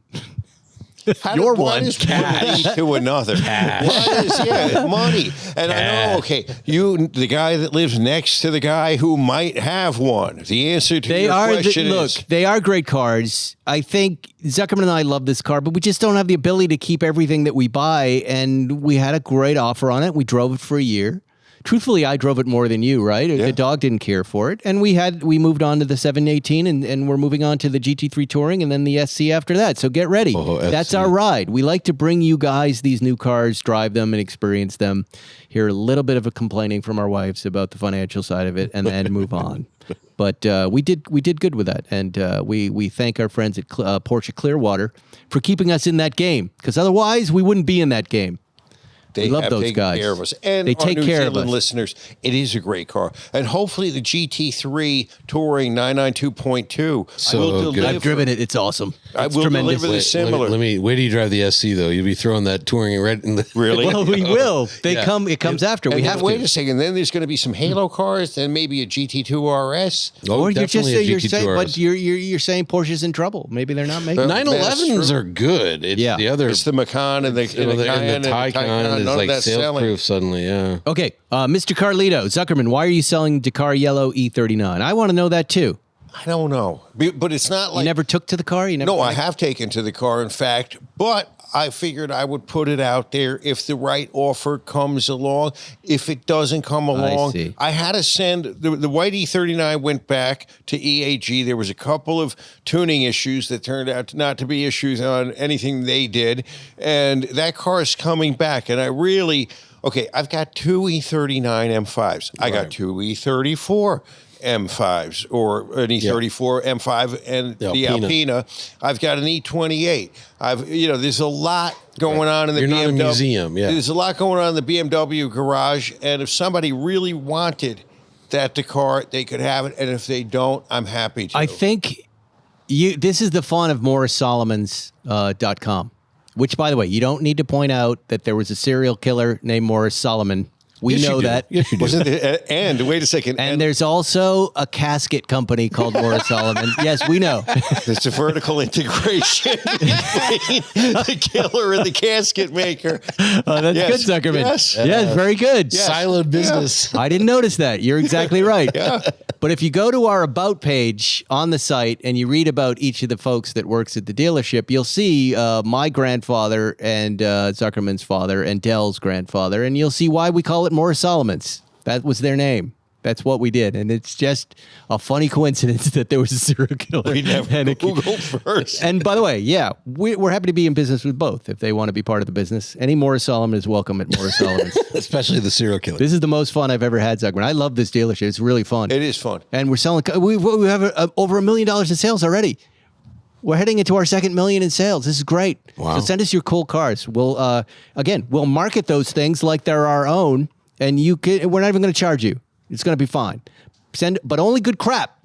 Speaker 1: You're
Speaker 2: one.
Speaker 1: one.
Speaker 2: Cash to another. What is money? And I know, okay, the guy that lives next to the guy who might have one. The answer to your question is
Speaker 1: they are great cars. I think Zuckerman and I love this car, but we just don't have the ability to keep everything that we buy. And we had a great offer on it. We drove it for a year. Truthfully, I drove it more than you, right? Yeah. The dog didn't care for it. And we moved on to the 718 and we're moving on to the GT3 Touring and then the SC after that. So get ready. That's our ride. We like to bring you guys these new cars, drive them and experience them. Hear a little bit of a complaining from our wives about the financial side of it and then move on. But we did good with that. And we thank our friends at Porsche Clearwater for keeping us in that game. Because otherwise, we wouldn't be in that game.
Speaker 2: They
Speaker 1: love those guys.
Speaker 2: Care of us. And
Speaker 1: they take care of us.
Speaker 2: Listeners, it is a great car. And hopefully the GT3 Touring 992.2 will deliver.
Speaker 1: I've driven it. It's awesome.
Speaker 2: I will deliver the similar.
Speaker 3: Let me. Wait till you drive the SC though. You'll be throwing that Touring red in the.
Speaker 2: Really?
Speaker 1: Well, we will. It comes after. We have to.
Speaker 2: Wait a second. Then there's going to be some Halo cars. Then maybe a GT2 RS.
Speaker 1: Or you're just you're saying Porsche's in trouble. Maybe they're not making.
Speaker 3: 911s are good. It's
Speaker 2: the Macan and the Taycan.
Speaker 3: Is like sales proof suddenly, yeah.
Speaker 1: Okay, Mr. Carlito, Zuckerman, why are you selling Dakar Yellow E39? I want to know that too.
Speaker 2: I don't know, but it's not like
Speaker 1: you never took to the car.
Speaker 2: No, I have taken to the car, in fact, but I figured I would put it out there if the right offer comes along. If it doesn't come along, I had to send the white E39 went back to EAG. There was a couple of tuning issues that turned out not to be issues on anything they did, and that car is coming back. And I've got two E39 M5s. I got two E34 M5s or an E34 M5 and the Alpina. I've got an E28. There's a lot going on in the BMW.
Speaker 3: You're not a museum,
Speaker 2: There's a lot going on in the BMW garage, and if somebody really wanted that Dakar, they could have it, and if they don't, I'm happy to.
Speaker 1: I think this is the fun of MorrisSolomons.com, which, by the way, you don't need to point out that there was a serial killer named Morris Solomon. We know that.
Speaker 3: Yes, you do.
Speaker 2: And wait a second.
Speaker 1: And there's also a casket company called Morris Solomon. Yes, we know.
Speaker 2: There's a vertical integration between the killer and the casket maker.
Speaker 1: Oh, that's good, Zuckerman. Yes, very good.
Speaker 3: Yes. Siloed business.
Speaker 1: I didn't notice that. You're exactly right.
Speaker 2: Yeah.
Speaker 1: But if you go to our About page on the site and you read about each of the folks that works at the dealership, you'll see my grandfather and Zuckerman's father and Dell's grandfather, and you'll see why we call it Morris Solomons. That was their name. That's what we did. And it's just a funny coincidence that there was a serial killer.
Speaker 2: We never Googled first.
Speaker 1: And by the way, we're happy to be in business with both if they want to be part of the business. Any Morris Solomon is welcome at Morris Solomons.
Speaker 3: Especially the serial killer.
Speaker 1: This is the most fun I've ever had, Zuckerman. I love this dealership. It's really fun.
Speaker 2: It is fun.
Speaker 1: And we're selling, we have over $1 million in sales already. We're heading into our second million in sales. This is great.
Speaker 3: Wow.
Speaker 1: So send us your cool cars. We'll market those things like they're our own, and we're not even going to charge you. It's going to be fine. But only good crap.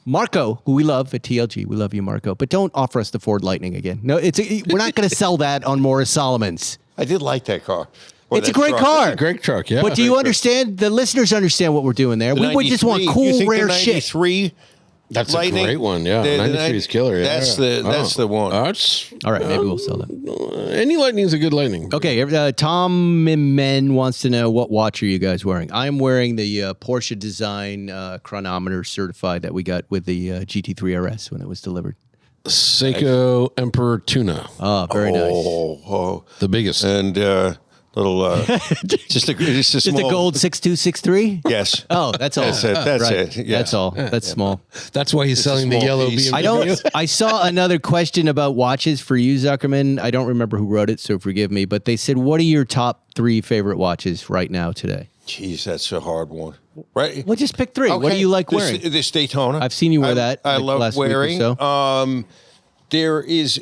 Speaker 1: Marco, who we love at TLG, we love you, Marco. But don't offer us the Ford Lightning again. No, we're not going to sell that on Morris Solomons.
Speaker 2: I did like that car.
Speaker 1: It's a great car.
Speaker 3: It's a great truck, yeah.
Speaker 1: But do you understand? The listeners understand what we're doing there. We just want cool, rare shit.
Speaker 3: That's
Speaker 2: Lightning?
Speaker 3: a great one, yeah. 93 is killer. Yeah.
Speaker 2: That's the one.
Speaker 1: All right, maybe we'll sell that.
Speaker 3: Any Lightning is a good Lightning.
Speaker 1: Okay, Tom Men wants to know, what watch are you guys wearing? I'm wearing the Porsche design chronometer certified that we got with the GT3 RS when it was delivered.
Speaker 3: Seiko Emperor Tuna.
Speaker 1: Oh, very nice.
Speaker 2: Oh,
Speaker 3: the biggest.
Speaker 2: And little, just a
Speaker 1: gold 6263.
Speaker 2: Yes.
Speaker 1: Oh, that's all.
Speaker 2: That's it. That's
Speaker 1: right.
Speaker 2: it. Yeah.
Speaker 1: That's all. That's small.
Speaker 3: That's why he's selling the yellow BMW.
Speaker 1: I saw another question about watches for you, Zuckerman. I don't remember who wrote it, so forgive me. But they said, "What are your top 3 favorite watches right now today?"
Speaker 2: Jeez, that's a hard one. Right?
Speaker 1: Well, just pick 3. Okay. What do you like wearing?
Speaker 2: This Daytona.
Speaker 1: I've seen you wear that.
Speaker 2: I love
Speaker 1: last
Speaker 2: wearing.
Speaker 1: Week or so.
Speaker 2: There is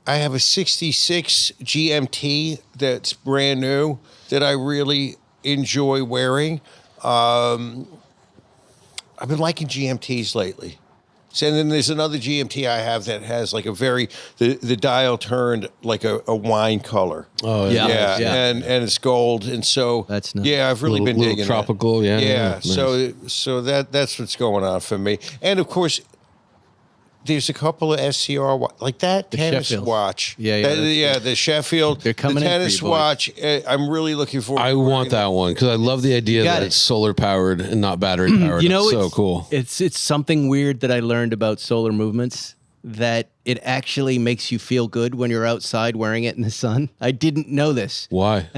Speaker 2: I have a 66 GMT that's brand new that I really enjoy wearing. I've been liking GMTs lately. So, and then there's another GMT I have that has like the dial turned like a wine color.
Speaker 3: Oh,
Speaker 1: yeah.
Speaker 2: And it's gold. And so,
Speaker 1: that's nice.
Speaker 2: Yeah, I've really been digging
Speaker 3: tropical,
Speaker 2: that.
Speaker 3: Yeah.
Speaker 2: Nice. So that's what's going on for me. And of course, there's a couple of SCR like that tennis
Speaker 1: Sheffield.
Speaker 2: watch.
Speaker 1: Yeah,
Speaker 2: the Sheffield.
Speaker 1: They're coming
Speaker 2: the
Speaker 1: in for
Speaker 2: tennis
Speaker 1: you, boys.
Speaker 2: watch. I'm really looking forward.
Speaker 3: I want that one because I love the idea that it's solar powered and not battery powered.
Speaker 1: You know,
Speaker 3: it's so cool.
Speaker 1: It's something weird that I learned about solar movements, that it actually makes you feel good when you're outside wearing it in the sun. I didn't know this.
Speaker 3: Why?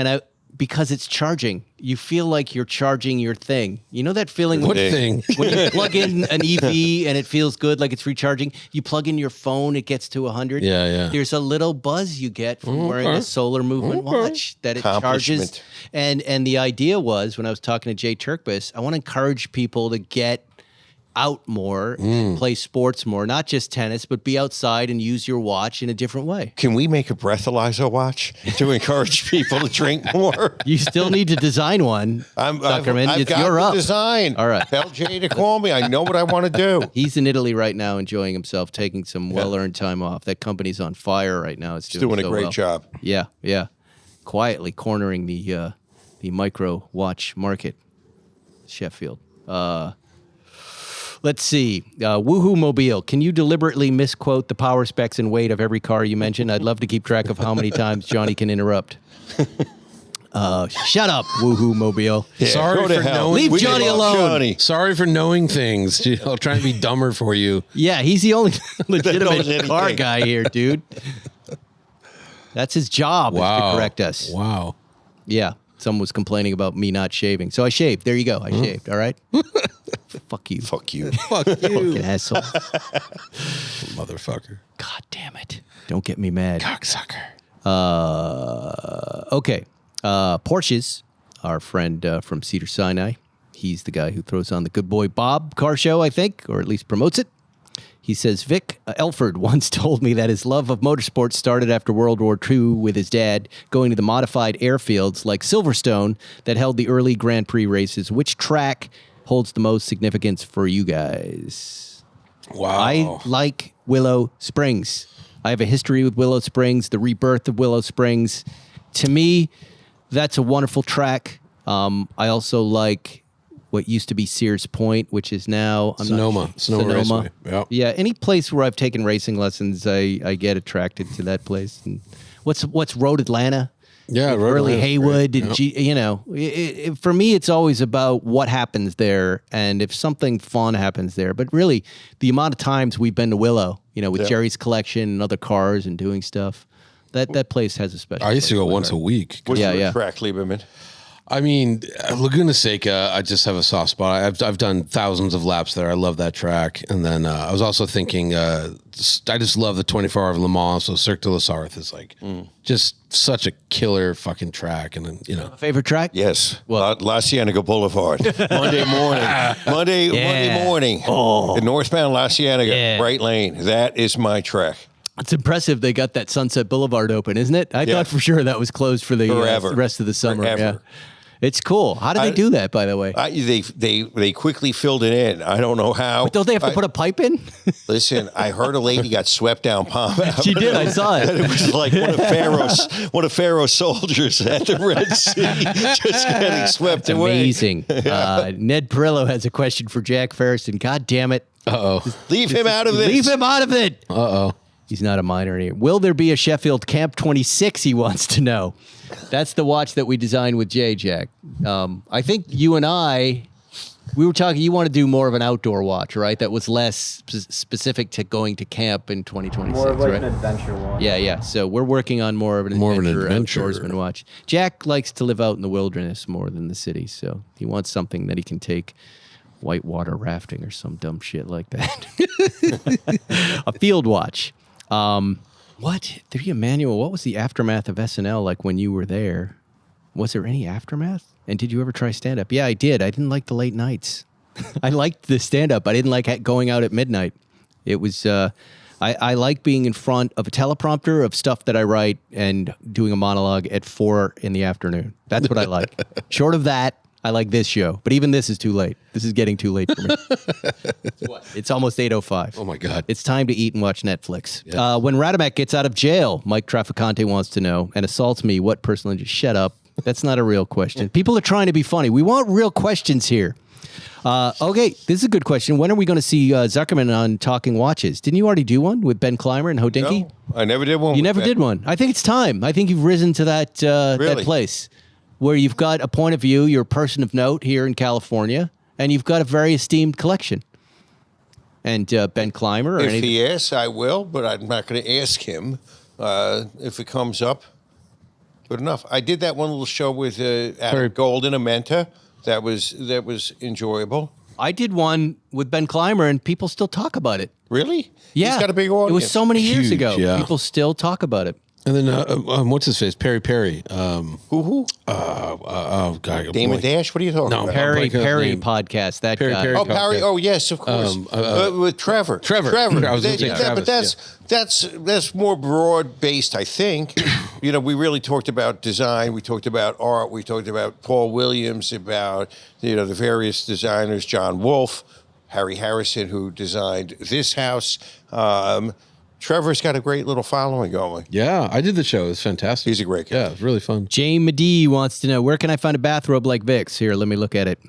Speaker 1: Because it's charging. You feel like you're charging your thing. You know that feeling
Speaker 3: What
Speaker 1: when,
Speaker 3: thing?
Speaker 1: when you plug in an EV and it feels good, like it's recharging. You plug in your phone, it gets to 100.
Speaker 3: Yeah.
Speaker 1: There's a little buzz you get from wearing a solar movement watch that it charges. And the idea was, when I was talking to Jay Turkbus, I want to encourage people to get out more, and play sports more, not just tennis, but be outside and use your watch in a different way.
Speaker 2: Can we make a breathalyzer watch to encourage people to drink more?
Speaker 1: You still need to design one, Zuckerman.
Speaker 2: I've got
Speaker 1: you're
Speaker 2: the
Speaker 1: up.
Speaker 2: design.
Speaker 1: All right.
Speaker 2: Tell Jay to call me. I know what I want to do.
Speaker 1: He's in Italy right now, enjoying himself, taking some well-earned time off. That company's on fire right now. It's
Speaker 2: doing a great job.
Speaker 1: Yeah. Quietly cornering the micro watch market, Sheffield. Let's see. Woohoo Mobile. Can you deliberately misquote the power specs and weight of every car you mentioned? I'd love to keep track of how many times Johnny can interrupt. Shut up, Woohoo Mobile.
Speaker 2: Yeah,
Speaker 3: Sorry for knowing.
Speaker 1: Leave Johnny alone.
Speaker 2: Johnny.
Speaker 3: Sorry for knowing things. I'll try and be dumber for you.
Speaker 1: Yeah, he's the only
Speaker 2: knows
Speaker 1: legitimate
Speaker 2: anything.
Speaker 1: car guy here, dude. That's his job, is to correct us.
Speaker 3: Wow.
Speaker 1: Yeah. Someone was complaining about me not shaving. So I shaved. There you go. I shaved. All right? Fuck you.
Speaker 2: Fuck you.
Speaker 3: Fuck you.
Speaker 1: Fucking asshole.
Speaker 3: Motherfucker.
Speaker 1: God damn it. Don't get me mad.
Speaker 3: Cocksucker.
Speaker 1: Okay. Porsches, our friend from Cedar Sinai. He's the guy who throws on the Good Boy Bob car show, I think, or at least promotes it. He says, Vic Elford once told me that his love of motorsports started after World War II with his dad going to the modified airfields like Silverstone that held the early Grand Prix races. Which track holds the most significance for you guys?
Speaker 3: Wow.
Speaker 1: I like Willow Springs. I have a history with Willow Springs, the rebirth of Willow Springs. To me, that's a wonderful track. I also like what used to be Sears Point, which is now
Speaker 3: Sonoma Raceway. Yep.
Speaker 1: Yeah, any place where I've taken racing lessons, I get attracted to that place. And what's Road Atlanta?
Speaker 3: Yeah,
Speaker 1: With
Speaker 3: Road
Speaker 1: Early
Speaker 3: Atlanta's
Speaker 1: Haywood.
Speaker 3: great.
Speaker 1: And for me, it's always about what happens there, and if something fun happens there. But really, the amount of times we've been to Willow, with Jerry's collection and other cars and doing stuff, that place has a special.
Speaker 3: I used to go
Speaker 1: place.
Speaker 3: once a week.
Speaker 2: What's your track, Lieberman?
Speaker 3: I mean, Laguna Seca, I just have a soft spot. I've done thousands of laps there. I love that track. And then I was also thinking, I just love the 24 Hour of Le Mans. So Cirque du Sarthe is like just such a killer fucking track. And then,
Speaker 1: Favorite track?
Speaker 2: Yes. Well, La Cienega Boulevard. Monday morning. Monday morning.
Speaker 1: Oh.
Speaker 2: The northbound La Cienega, right lane. That is my track.
Speaker 1: It's impressive they got that Sunset Boulevard open, isn't it? I thought for sure that was closed for the rest of the summer.
Speaker 2: Forever.
Speaker 1: Yeah. It's cool. How did they do that, by the way?
Speaker 2: They quickly filled it in. I don't know how.
Speaker 1: But don't they have to put a pipe in?
Speaker 2: Listen, I heard a lady got swept down Palm Avenue.
Speaker 1: She did. I saw it.
Speaker 2: It was like one of Pharaoh's soldiers at the Red Sea, just getting swept
Speaker 1: It's
Speaker 2: away.
Speaker 1: amazing. Ned Perillo has a question for Jack Ferriston. God damn it.
Speaker 2: Leave him out of this.
Speaker 1: Leave him out of it. He's not a minor here. Will there be a Sheffield Camp 26? He wants to know. That's the watch that we designed with Jay, Jack. I think you and I, we were talking, you want to do more of an outdoor watch, right? That was less specific to going to camp in 2026,
Speaker 4: more of like
Speaker 1: right?
Speaker 4: an adventure watch.
Speaker 1: Yeah. So we're working on more of an adventure outdoorsman watch. Jack likes to live out in the wilderness more than the city, so he wants something that he can take whitewater rafting or some dumb shit like that. A field watch. What? Emmanuel, what was the aftermath of SNL like when you were there? Was there any aftermath? And did you ever try stand-up? Yeah, I did. I didn't like the late nights. I liked the stand-up. I didn't like going out at midnight. It was, I like being in front of a teleprompter of stuff that I write and doing a monologue at 4 in the afternoon. That's what I like. Short of that, I like this show, but even this is too late. This is getting too late for me. It's almost 8:05.
Speaker 3: Oh my God.
Speaker 1: It's time to eat and watch Netflix. Yeah. When Radamek gets out of jail, Mike Traficante wants to know, and assaults me, what personal injury? Shut up. That's not a real question. People are trying to be funny. We want real questions here. Okay, this is a good question. When are we going to see Zuckerman on Talking Watches? Didn't you already do one with Ben Clymer and Hodinkee?
Speaker 2: No, I never did one.
Speaker 1: You never did one. I think it's time. I think you've risen to that that place where you've got a point of view. You're a person of note here in California, and you've got a very esteemed collection. And Ben Clymer, or
Speaker 2: if he asks, I will, but I'm not going to ask him if it comes up. Good enough. I did that one little show with Adam Gold and Amenta. That was enjoyable.
Speaker 1: I did one with Ben Clymer, and people still talk about it.
Speaker 2: Really?
Speaker 1: Yeah.
Speaker 2: He's got a big audience.
Speaker 1: It was so many years ago.
Speaker 3: Yeah.
Speaker 1: People still talk about it.
Speaker 3: And then what's his face? Perry.
Speaker 2: Who?
Speaker 3: Oh God,
Speaker 2: Damon Dash. What are you talking about?
Speaker 1: Perry podcast. That guy.
Speaker 3: Perry.
Speaker 2: Oh, Perry. Oh, yes, of course. With Trevor.
Speaker 3: I was
Speaker 2: That-
Speaker 3: saying Travis,
Speaker 2: but that's more broad based, I think. You know, we really talked about design. We talked about art. We talked about Paul Williams, about the various designers, John Wolfe, Harry Harrison, who designed this house. Trevor's got a great little following going.
Speaker 3: Yeah, I did the show. It was fantastic.
Speaker 2: He's a great guy.
Speaker 3: Yeah, it was really fun.
Speaker 1: Jane Medee wants to know, where can I find a bathrobe like Vic's? Here, let me look at it.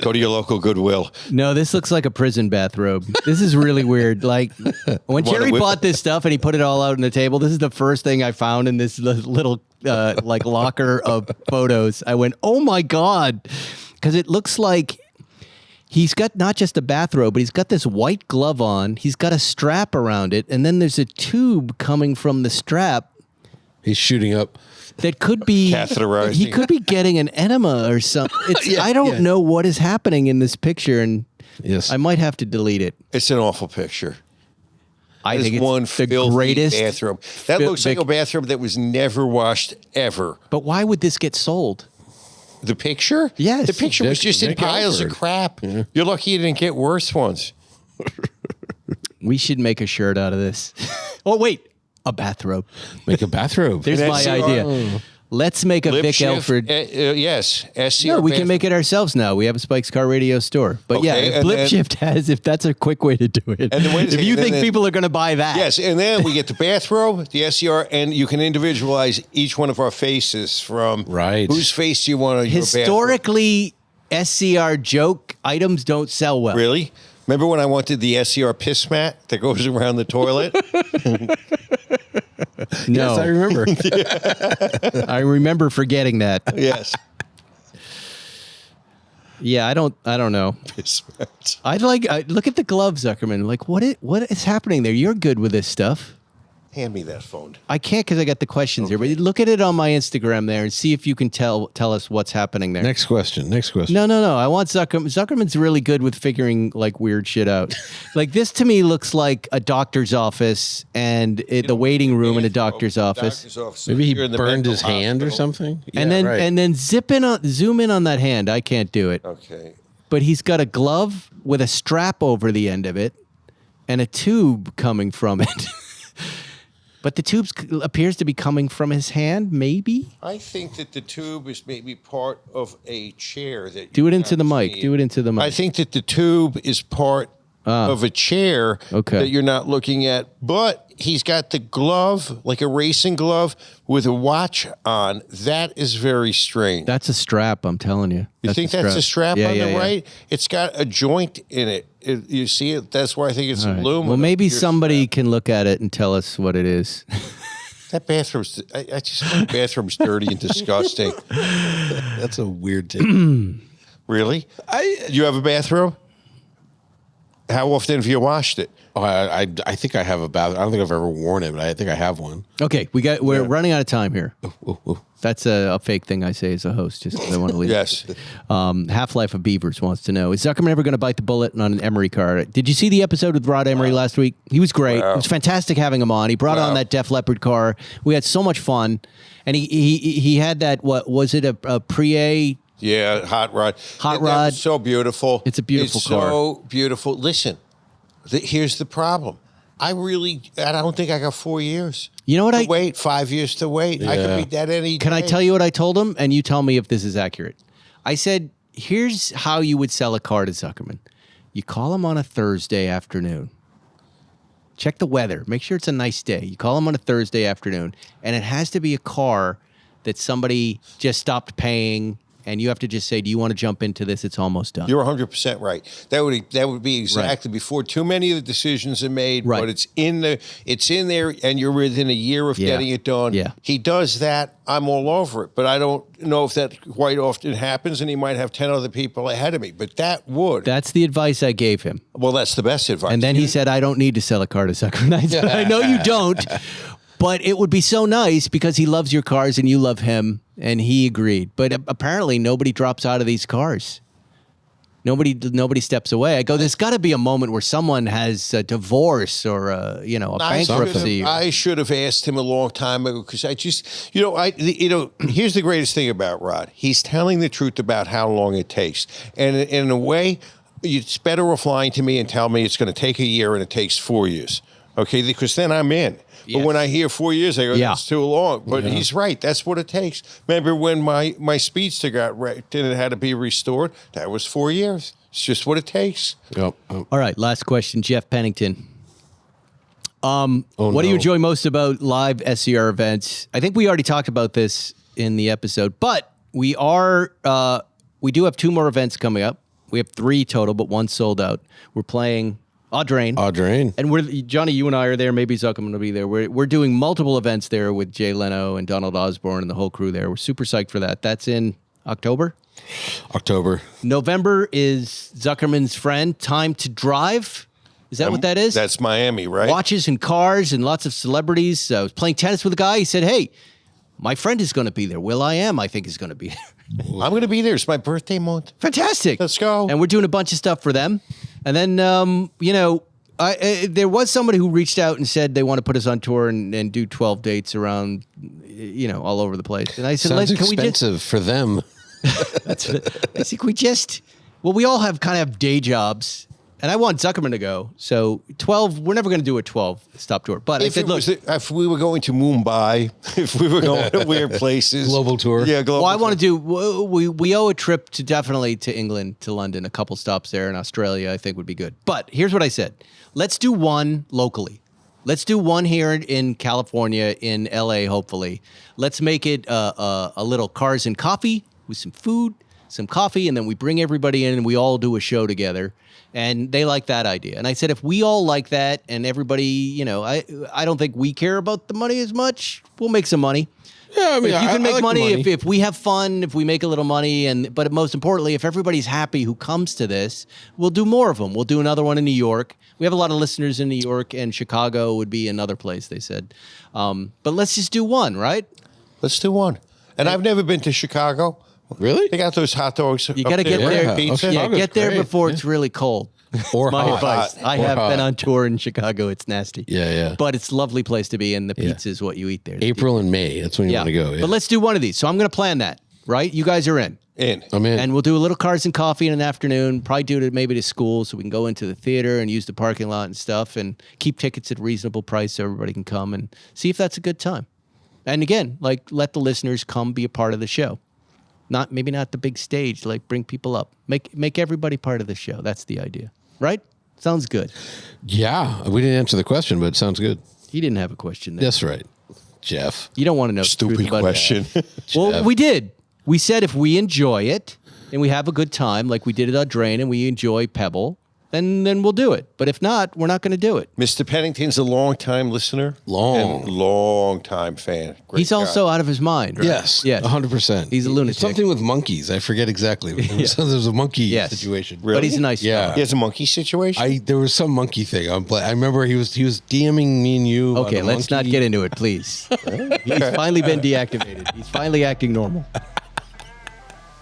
Speaker 2: Go to your local Goodwill.
Speaker 1: No, this looks like a prison bathrobe. This is really weird. Like, when Jerry bought this stuff and he put it all out on the table, this is the first thing I found in this little like locker of photos. I went, oh my God. Because it looks like he's got not just a bathrobe, but he's got this white glove on. He's got a strap around it. And then there's a tube coming from the strap.
Speaker 3: He's shooting up.
Speaker 1: That could be
Speaker 2: catheterizing.
Speaker 1: He could be getting an enema or something. I don't know what is happening in this picture, and I might have to delete it.
Speaker 2: It's an awful picture.
Speaker 1: I think it's
Speaker 2: one
Speaker 1: the greatest
Speaker 2: bathroom. That looks like a bathroom that was never washed ever.
Speaker 1: But why would this get sold?
Speaker 2: The picture?
Speaker 1: Yes.
Speaker 2: The picture was just in piles of crap. Yeah. You're lucky you didn't get worse ones.
Speaker 1: We should make a shirt out of this. Oh, wait. A bathrobe.
Speaker 3: Make a bathrobe.
Speaker 1: There's my idea. Let's make a Vic Elford.
Speaker 2: Yes. SCR
Speaker 1: no, we can make it ourselves now. We have a Spike's Car Radio store. But if Blip Shift has, if that's a quick way to do it. And if you think people are going to buy that.
Speaker 2: Yes, and then we get the bathrobe, the SCR, and you can individualize each one of our faces from whose face do you want on your bathrobe.
Speaker 1: Historically, SCR joke items don't sell well.
Speaker 2: Really? Remember when I wanted the SCR piss mat that goes around the toilet?
Speaker 1: No.
Speaker 3: Yes, I remember.
Speaker 1: I remember forgetting that.
Speaker 2: Yes.
Speaker 1: Yeah, I don't know. Look at the gloves, Zuckerman. Like, what is happening there? You're good with this stuff.
Speaker 2: Hand me that phone.
Speaker 1: I can't because I got the questions here. But look at it on my Instagram there and see if you can tell us what's happening there.
Speaker 3: Next question.
Speaker 1: No. I want Zuckerman. Zuckerman's really good with figuring like weird shit out. Like this to me looks like a doctor's office and the waiting room in a doctor's office.
Speaker 3: Maybe he burned his hand or something.
Speaker 1: And then zoom in on that hand. I can't do it.
Speaker 2: Okay.
Speaker 1: But he's got a glove with a strap over the end of it and a tube coming from it. But the tube appears to be coming from his hand, maybe?
Speaker 2: I think that the tube is maybe part of a chair.
Speaker 1: Do it into the mic. Do it into the mic.
Speaker 2: I think that the tube is part of a chair that you're not looking at. But he's got the glove, like a racing glove, with a watch on. That is very strange.
Speaker 1: That's a strap, I'm telling you.
Speaker 2: You think that's a strap on the right?
Speaker 1: Yeah.
Speaker 2: It's got a joint in it. You see it? That's why I think it's aluminum.
Speaker 1: Well, maybe somebody can look at it and tell us what it is.
Speaker 2: That bathroom's, I just think the bathroom's dirty and disgusting.
Speaker 3: That's a weird tip.
Speaker 2: Really? You have a bathroom? How often have you washed it?
Speaker 3: Oh, I think I have a bath. I don't think I've ever worn it, but I think I have one.
Speaker 1: Okay, we're running out of time here. That's a fake thing I say as a host, just because I want to leave.
Speaker 2: Yes.
Speaker 1: Half-Life of Beavers wants to know, is Zuckerman ever going to bite the bullet on an Emory car? Did you see the episode with Rod Emory last week? He was great. It was fantastic having him on. He brought on that Def Leppard car. We had so much fun. And he had that, what was it, a Prie?
Speaker 2: Yeah, hot rod.
Speaker 1: Hot rod.
Speaker 2: That was so beautiful.
Speaker 1: It's a beautiful car.
Speaker 2: So beautiful. Listen, here's the problem. I don't think I got 4 years.
Speaker 1: You know what
Speaker 2: to wait 5 years to wait. I could be dead any day.
Speaker 1: Can I tell you what I told him? And you tell me if this is accurate. I said, here's how you would sell a car to Zuckerman. You call him on a Thursday afternoon. Check the weather. Make sure it's a nice day. You call him on a Thursday afternoon, and it has to be a car that somebody just stopped paying and you have to just say, do you want to jump into this? It's almost done.
Speaker 2: You're 100% right. That would be exactly before too many of the decisions are made, but it's in there, and you're within a year of getting it done.
Speaker 1: Yeah.
Speaker 2: He does that, I'm all over it, but I don't know if that quite often happens, and he might have 10 other people ahead of me, but that would.
Speaker 1: That's the advice I gave him.
Speaker 2: Well, that's the best advice.
Speaker 1: And then he said, I don't need to sell a car to Zuckerman. I said, I know you don't, but it would be so nice because he loves your cars and you love him, and he agreed. But apparently nobody drops out of these cars. Nobody steps away. I go, there's got to be a moment where someone has a divorce or a bankruptcy.
Speaker 2: I should have asked him a long time ago because I just, here's the greatest thing about Rod. He's telling the truth about how long it takes. And in a way, it's better off lying to me and tell me it's going to take a year and it takes 4 years. Okay, because then I'm in. Yes. But when I hear 4 years, I go, that's too long. But he's right. That's what it takes. Remember when my Speedster got wrecked and it had to be restored? That was 4 years. It's just what it takes.
Speaker 3: Yep.
Speaker 1: All right, last question, Jeff Pennington. What do you enjoy most about live SCR events? I think we already talked about this in the episode, but we do have 2 more events coming up. We have 3 total, but 1 sold out. We're playing Audrain. And Johnny, you and I are there. Maybe Zuckerman will be there. We're doing multiple events there with Jay Leno and Donald Osborne and the whole crew there. We're super psyched for that. That's in October. November is Zuckerman's friend, Time to Drive. Is that what that is?
Speaker 2: That's Miami, right?
Speaker 1: Watches and cars and lots of celebrities. I was playing tennis with a guy. He said, hey, my friend is going to be there. Will.i.am, I think, is going to be there.
Speaker 2: I'm going to be there. It's my birthday month.
Speaker 1: Fantastic.
Speaker 2: Let's go.
Speaker 1: And we're doing a bunch of stuff for them. And then, there was somebody who reached out and said they want to put us on tour and do 12 dates around, all over the place. And I said,
Speaker 3: sounds expensive for them.
Speaker 1: I think we all have kind of day jobs. And I want Zuckerman to go. So 12, we're never going to do a 12-stop tour. But I said, look.
Speaker 2: If we were going to Mumbai, if we were going to weird places.
Speaker 3: Global tour.
Speaker 2: Yeah, global
Speaker 1: tour. I want to do, we owe a trip definitely to England, to London. A couple stops there, and Australia I think would be good. But here's what I said. Let's do one locally. Let's do one here in California, in LA, hopefully. Let's make it a little cars and coffee with some food, some coffee, and then we bring everybody in and we all do a show together. And they like that idea. And I said, if we all like that and everybody, I don't think we care about the money as much. We'll make some money.
Speaker 3: Yeah, I mean,
Speaker 1: if you can make
Speaker 3: like
Speaker 1: money, if we have fun, if we make a little money, but most importantly, if everybody's happy who comes to this, we'll do more of them. We'll do another one in New York. We have a lot of listeners in New York, and Chicago would be another place, they said. But let's just do one, right?
Speaker 2: Let's do one. And I've never been to Chicago.
Speaker 3: Really?
Speaker 2: They got those hot dogs.
Speaker 1: You got to get there.
Speaker 2: Pizza.
Speaker 1: Yeah, get there before it's really cold.
Speaker 3: Or
Speaker 1: my
Speaker 3: hot.
Speaker 1: advice. I have been on tour in Chicago. It's nasty.
Speaker 3: Yeah.
Speaker 1: But it's a lovely place to be, and the pizza is what you eat there.
Speaker 3: April and May. That's when you want to go. Yeah.
Speaker 1: But let's do one of these. So I'm going to plan that, right? You guys are in.
Speaker 3: I'm in.
Speaker 1: And we'll do a little cars and coffee in an afternoon, probably do it maybe to school so we can go into the theater and use the parking lot and stuff and keep tickets at a reasonable price so everybody can come and see if that's a good time. And again, let the listeners come be a part of the show. Maybe not the big stage, bring people up. Make everybody part of the show. That's the idea. Right? Sounds good.
Speaker 3: Yeah. We didn't answer the question, but it sounds good.
Speaker 1: He didn't have a question there.
Speaker 3: That's right. Jeff.
Speaker 1: You don't want to know
Speaker 2: stupid question.
Speaker 1: Well, we did. We said if we enjoy it and we have a good time, like we did at Audrain, and we enjoy Pebble, then we'll do it. But if not, we're not going to do it.
Speaker 2: Mr. Pennington's a long-time listener. Long-time fan. Great
Speaker 1: He's also out of his mind, right?
Speaker 3: Yes. 100%.
Speaker 1: He's a lunatic.
Speaker 3: Something with monkeys. I forget exactly. So there's a monkey situation.
Speaker 1: Really? But he's a nice guy.
Speaker 2: He has a monkey situation?
Speaker 3: There was some monkey thing. I remember he was DMing me and you.
Speaker 1: Okay, let's not get into it, please. He's finally been deactivated. He's finally acting normal.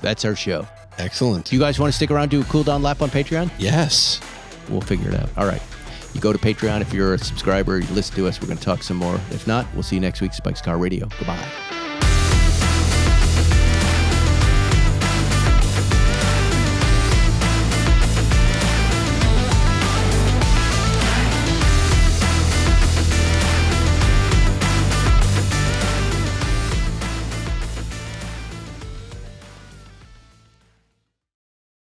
Speaker 1: That's our show.
Speaker 3: Excellent.
Speaker 1: Do you guys want to stick around, do a cool down lap on Patreon?
Speaker 3: Yes.
Speaker 1: We'll figure it out. All right. You go to Patreon if you're a subscriber, you listen to us, we're going to talk some more. If not, we'll see you next week, Spike's Car Radio. Goodbye.